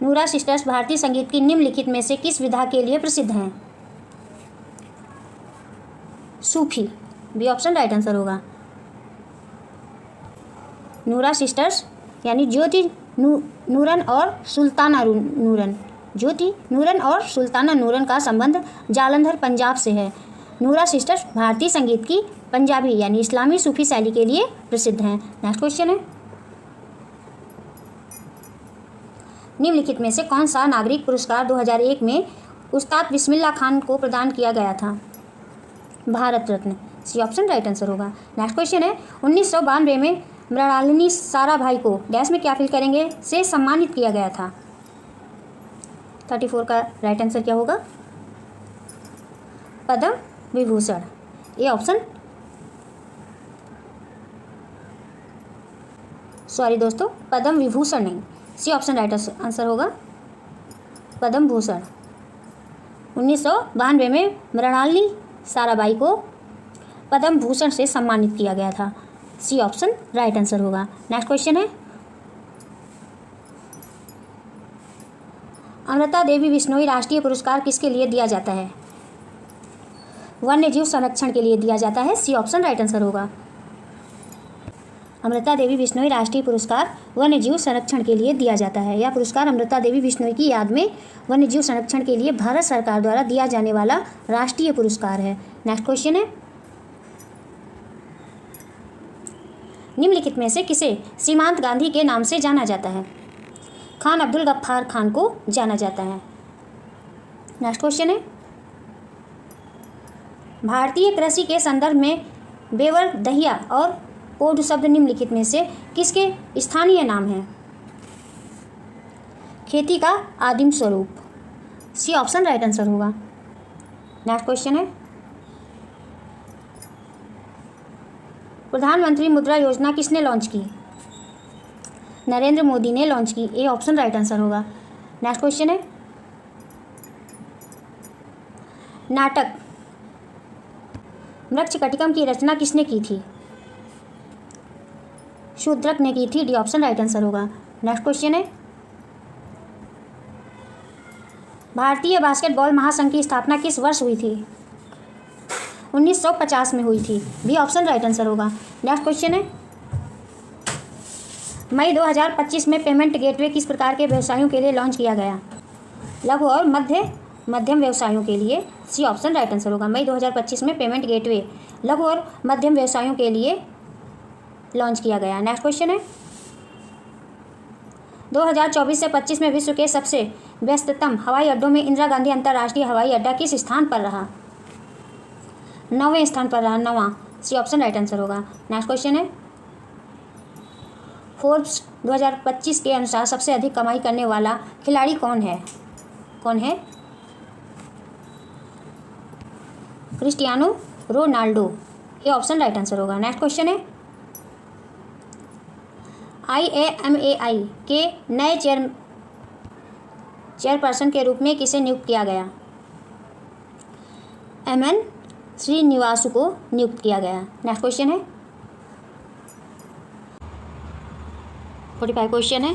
नूरा सिस्टर्स भारतीय संगीत की निम्नलिखित में से किस विधा के लिए प्रसिद्ध हैं? सूफी, बी ऑप्शन राइट आंसर होगा। नूरा सिस्टर्स यानी ज्योति नूरन और सुल्ताना नूरन, ज्योति नूरन और सुल्ताना नूरन का संबंध जालंधर पंजाब से है। नूरा सिस्टर्स भारतीय संगीत की पंजाबी यानी इस्लामी सूफी शैली के लिए प्रसिद्ध हैं। नेक्स्ट क्वेश्चन है, निम्नलिखित में से कौन सा नागरिक पुरस्कार 2001 में उस्ताद बिस्मिल्लाह खान को प्रदान किया गया था? भारत रत्न, सी ऑप्शन राइट आंसर होगा। नेक्स्ट क्वेश्चन है, 1992 में मृणालिनी साराभाई को डैश में क्या फिल करेंगे से सम्मानित किया गया था? 34 का राइट आंसर क्या होगा? पद्म विभूषण, ये ऑप्शन, सॉरी दोस्तों, पद्म विभूषण नहीं, सी ऑप्शन राइट आंसर होगा, पद्म भूषण। 1992 में मृणालिनी साराभाई को पद्म भूषण से सम्मानित किया गया था, सी ऑप्शन राइट आंसर होगा। नेक्स्ट क्वेश्चन है, अमृता देवी बिश्नोई राष्ट्रीय पुरस्कार किसके लिए दिया जाता है? वन्य जीव संरक्षण के लिए दिया जाता है, सी ऑप्शन राइट आंसर होगा। अमृता देवी बिश्नोई राष्ट्रीय पुरस्कार वन्य जीव संरक्षण के लिए दिया जाता है। यह पुरस्कार अमृता देवी बिश्नोई की याद में वन्य जीव संरक्षण के लिए भारत सरकार द्वारा दिया जाने वाला राष्ट्रीय पुरस्कार है। नेक्स्ट क्वेश्चन है, निम्नलिखित में से किसे सीमांत गांधी के नाम से जाना जाता है? खान अब्दुल गफ्फार खान को जाना जाता है। नेक्स्ट क्वेश्चन है, भारतीय कृषि के संदर्भ में बेवर, दहिया और कोड शब्द निम्नलिखित में से किसके स्थानीय नाम हैं? खेती का आदिम स्वरूप, सी ऑप्शन राइट आंसर होगा। नेक्स्ट क्वेश्चन है, प्रधानमंत्री मुद्रा योजना किसने लॉन्च की? नरेंद्र मोदी ने लॉन्च की, ए ऑप्शन राइट आंसर होगा। नेक्स्ट क्वेश्चन है, नाटक मृच्छकटिकम की रचना किसने की थी? शूद्रक ने की थी। डी ऑप्शन राइट आंसर होगा। नेक्स्ट क्वेश्चन है, भारतीय बास्केटबॉल महासंघ की स्थापना किस वर्ष हुई थी? 1950 में हुई थी। बी ऑप्शन राइट आंसर होगा। नेक्स्ट क्वेश्चन है, मई 2025 में पेमेंट गेटवे किस प्रकार के व्यवसायों के लिए लॉन्च किया गया? लघु और मध्यम व्यवसायों के लिए। सी ऑप्शन राइट आंसर होगा। मई 2025 में पेमेंट गेटवे लघु और मध्यम व्यवसायों के लिए लॉन्च किया गया। नेक्स्ट क्वेश्चन है, 2024 से 25 में विश्व के सबसे व्यस्ततम हवाई अड्डों में इंदिरा गांधी अंतर्राष्ट्रीय हवाई अड्डा किस स्थान पर रहा? 9वें स्थान पर रहा। 9वां। सी ऑप्शन राइट आंसर होगा। नेक्स्ट क्वेश्चन है, फोर्ब्स 2025 के अनुसार सबसे अधिक कमाई करने वाला खिलाड़ी कौन है? Cristiano Ronaldo. ये ऑप्शन राइट आंसर होगा। नेक्स्ट क्वेश्चन है, IAMAI के नए चेयरपर्सन के रूप में किसे नियुक्त किया गया? MN श्रीनिवासु को नियुक्त किया गया। नेक्स्ट क्वेश्चन है, 45 क्वेश्चन है,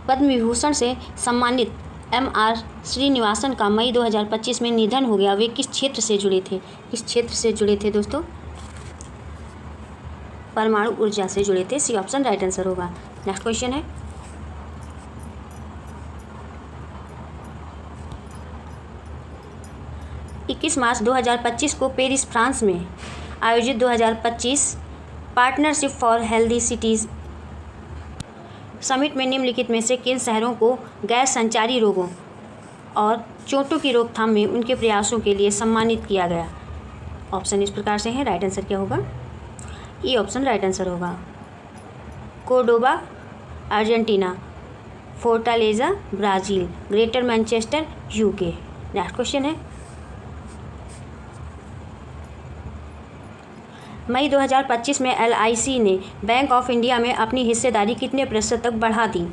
पद्म विभूषण से सम्मानित MR श्रीनिवासन का मई 2025 में निधन हो गया। वे किस क्षेत्र से जुड़े थे? किस क्षेत्र से जुड़े थे दोस्तों? परमाणु ऊर्जा से जुड़े थे। सी ऑप्शन राइट आंसर होगा। नेक्स्ट क्वेश्चन है, इक्कीस मार्च 2025 को पेरिस फ्रांस में आयोजित 2025 partnership for healthy cities summit में निम्नलिखित में से किन शहरों को गैर संचारी रोगों और चोटों की रोकथाम में उनके प्रयासों के लिए सम्मानित किया गया? ऑप्शन इस प्रकार से है। राइट आंसर क्या होगा? ई ऑप्शन राइट आंसर होगा। Cordoba Argentina, Fortaleza Brazil, greater Manchester UK। Next question है, मई 2025 में LIC ने बैंक ऑफ इंडिया में अपनी हिस्सेदारी कितने प्रतिशत तक बढ़ा दी?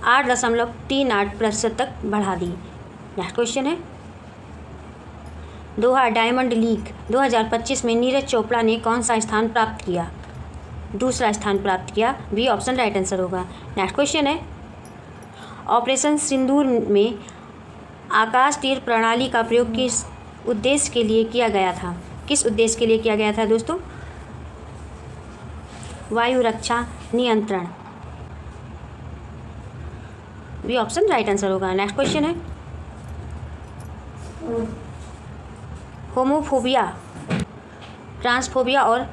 8.38% तक बढ़ा दी। नेक्स्ट क्वेश्चन है, दोहा डायमंड लीग 2025 में नीरज चोपड़ा ने कौन सा स्थान प्राप्त किया? दूसरा स्थान प्राप्त किया। बी ऑप्शन राइट आंसर होगा। नेक्स्ट क्वेश्चन है, ऑपरेशन सिंदूर में आकाश तीर प्रणाली का प्रयोग किस उद्देश्य के लिए किया गया था? किस उद्देश्य के लिए किया गया था दोस्तों? वायु रक्षा नियंत्रण। बी ऑप्शन राइट आंसर होगा। नेक्स्ट क्वेश्चन है, होमोफोबिया, ट्रांसफोबिया और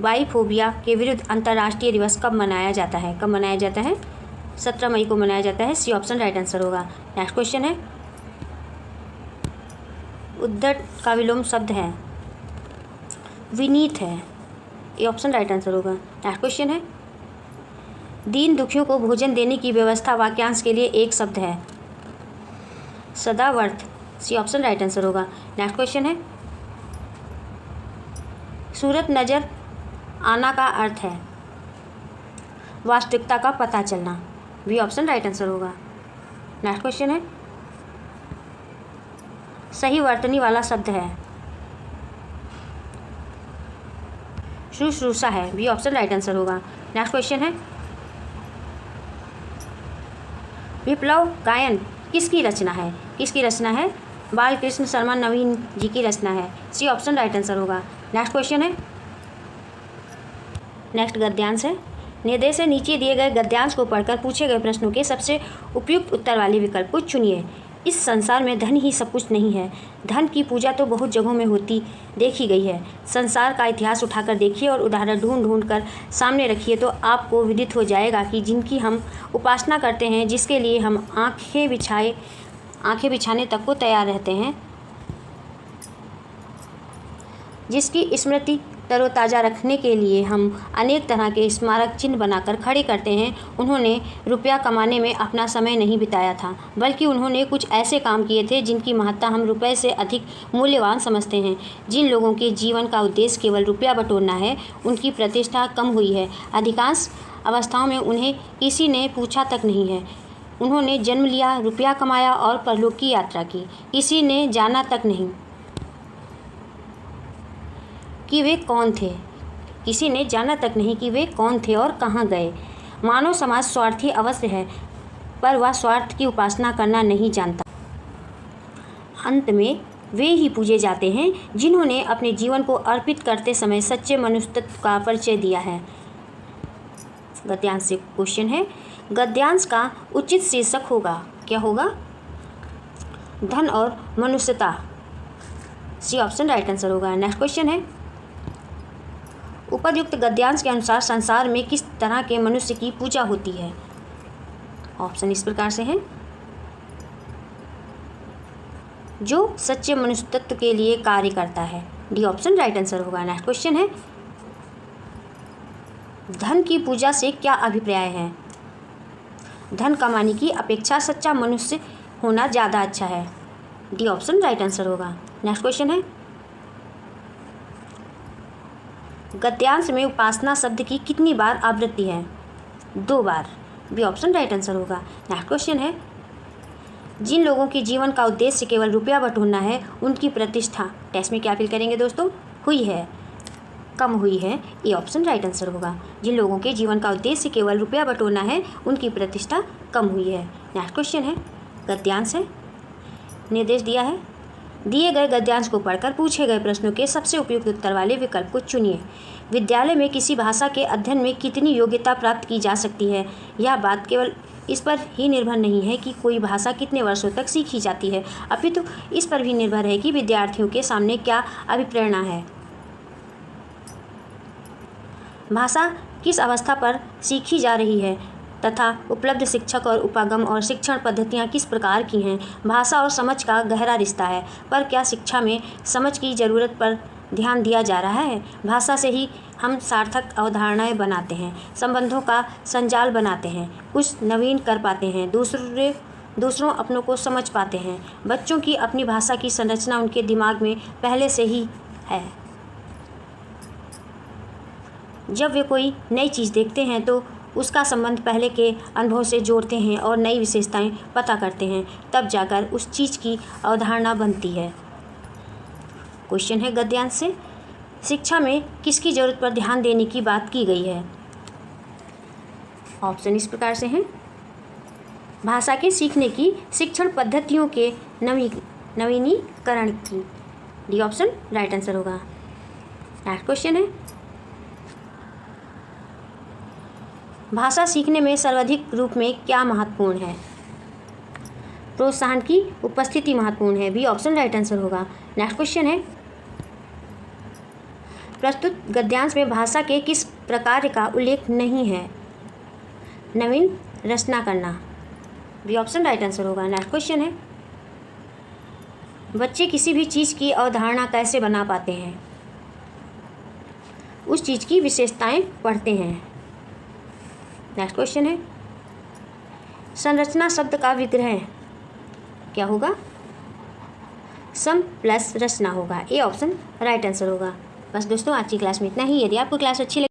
बाइफोबिया के विरुद्ध अंतर्राष्ट्रीय दिवस कब मनाया जाता है? 17 मई को मनाया जाता है। सी ऑप्शन राइट आंसर होगा। नेक्स्ट क्वेश्चन है, उद्धट का विलोम शब्द है विनीत है। ये ऑप्शन राइट आंसर होगा। नेक्स्ट क्वेश्चन है, दीन दुखियों को भोजन देने की व्यवस्था वाक्यांश के लिए एक शब्द है सदावर्थ। सी ऑप्शन राइट आंसर होगा। नेक्स्ट क्वेश्चन है, सूरत नज़र आना का अर्थ है वास्तविकता का पता चलना। बी ऑप्शन राइट आंसर होगा। नेक्स्ट क्वेश्चन है, सही वर्तनी वाला शब्द है शुश्रूषा है। बी ऑप्शन राइट आंसर होगा। नेक्स्ट क्वेश्चन है, विप्लव गायन किसकी रचना है? किसकी रचना है? बालकृष्ण शर्मा नवीन जी की रचना है। सी ऑप्शन राइट आंसर होगा। नेक्स्ट क्वेश्चन है, नेक्स्ट गद्यांश है, निर्देश से नीचे दिए गए गद्यांश को पढ़कर पूछे गए प्रश्नों के सबसे उपयुक्त उत्तर वाले विकल्प को चुनिए। इस संसार में धन ही सब कुछ नहीं है। धन की पूजा तो बहुत जगहों में होती देखी गई है। संसार का इतिहास उठाकर देखिए और उदाहरण ढूंढ कर सामने रखिए तो आपको विदित हो जाएगा कि जिनकी हम उपासना करते हैं, जिसके लिए हम आंखें बिछाने तक को तैयार रहते हैं, जिसकी स्मृति तरोताज़ा रखने के लिए हम अनेक तरह के स्मारक चिन्ह बनाकर खड़े करते हैं, उन्होंने रुपया कमाने में अपना समय नहीं बिताया था, बल्कि उन्होंने कुछ ऐसे काम किए थे जिनकी महत्ता हम रुपये से अधिक मूल्यवान समझते हैं। जिन लोगों के जीवन का उद्देश्य केवल रुपया बटोरना है, उनकी प्रतिष्ठा कम हुई है। अधिकांश अवस्थाओं में उन्हें किसी ने पूछा तक नहीं है। उन्होंने जन्म लिया, रुपया कमाया और परलोक की यात्रा की। किसी ने जाना तक नहीं कि वे कौन थे। किसी ने जाना तक नहीं कि वे कौन थे और कहाँ गए। मानव समाज स्वार्थी अवश्य है, पर वह स्वार्थ की उपासना करना नहीं जानता। अंत में वे ही पूजे जाते हैं जिन्होंने अपने जीवन को अर्पित करते समय सच्चे मनुष्यत्व का परिचय दिया है। गद्यांश से क्वेश्चन है। गद्यांश का उचित शीर्षक होगा, क्या होगा? धन और मनुष्यता। सी ऑप्शन राइट आंसर होगा। नेक्स्ट क्वेश्चन है। उपयुक्त गद्यांश के अनुसार संसार में किस तरह के मनुष्य की पूजा होती है? ऑप्शन इस प्रकार से हैं। जो सच्चे मनुष्यत्व के लिए कार्य करता है। डी ऑप्शन राइट आंसर होगा। नेक्स्ट क्वेश्चन है। धन की पूजा से क्या अभिप्राय है? धन कमाने की अपेक्षा सच्चा मनुष्य होना ज़्यादा अच्छा है। डी ऑप्शन राइट आंसर होगा। नेक्स्ट क्वेश्चन है। गद्यांश में उपासना शब्द की कितनी बार आवृत्ति है? 2 बार। बी ऑप्शन राइट आंसर होगा। नेक्स्ट क्वेश्चन है। जिन लोगों के जीवन का उद्देश्य केवल रुपया बटोरना है, उनकी प्रतिष्ठा टेस्ट में क्या फील करेंगे दोस्तों? हुई है, कम हुई है। ए ऑप्शन राइट आंसर होगा। जिन लोगों के जीवन का उद्देश्य केवल रुपया बटोरना है, उनकी प्रतिष्ठा कम हुई है। नेक्स्ट क्वेश्चन है। गद्यांश है। निर्देश दिया है। दिए गए गद्यांश को पढ़कर पूछे गए प्रश्नों के सबसे उपयुक्त उत्तर वाले विकल्प को चुनिए। विद्यालय में किसी भाषा के अध्ययन में कितनी योग्यता प्राप्त की जा सकती है? यह बात केवल इस पर ही निर्भर नहीं है कि कोई भाषा कितने वर्षों तक सीखी जाती है, अपितु इस पर भी निर्भर है कि विद्यार्थियों के सामने क्या अभिप्रेरणा है। भाषा किस अवस्था पर सीखी जा रही है तथा उपलब्ध शिक्षक और उपागम और शिक्षण पद्धतियाँ किस प्रकार की हैं। भाषा और समझ का गहरा रिश्ता है, पर क्या शिक्षा में समझ की ज़रूरत पर ध्यान दिया जा रहा है? भाषा से ही हम सार्थक अवधारणाएं बनाते हैं, संबंधों का संजाल बनाते हैं, कुछ नवीन कर पाते हैं, दूसरों अपनों को समझ पाते हैं। बच्चों की अपनी भाषा की संरचना उनके दिमाग में पहले से ही है। जब वे कोई नई चीज़ देखते हैं तो उसका संबंध पहले के अनुभव से जोड़ते हैं और नई विशेषताएं पता करते हैं, तब जाकर उस चीज़ की अवधारणा बनती है। क्वेश्चन है गद्यांश से। शिक्षा में किसकी ज़रूरत पर ध्यान देने की बात की गई है? ऑप्शन इस प्रकार से हैं। भाषा के सीखने की शिक्षण पद्धतियों के नवीनीकरण की। डी ऑप्शन राइट आंसर होगा। नेक्स्ट क्वेश्चन है। भाषा सीखने में सर्वाधिक रूप में क्या महत्वपूर्ण है? प्रोत्साहन की उपस्थिति महत्वपूर्ण है। बी ऑप्शन राइट आंसर होगा। नेक्स्ट क्वेश्चन है। प्रस्तुत गद्यांश में भाषा के किस प्रकार का उल्लेख नहीं है? नवीन रचना करना। बी ऑप्शन राइट आंसर होगा। नेक्स्ट क्वेश्चन है। बच्चे किसी भी चीज़ की अवधारणा कैसे बना पाते हैं? उस चीज़ की विशेषताएं पढ़ते हैं। नेक्स्ट क्वेश्चन है। संरचना शब्द का विग्रह क्या होगा? सम प्लस रचना होगा। ए ऑप्शन राइट आंसर होगा। बस दोस्तों आज की क्लास में इतना ही। यदि आपको क्लास अच्छी लगी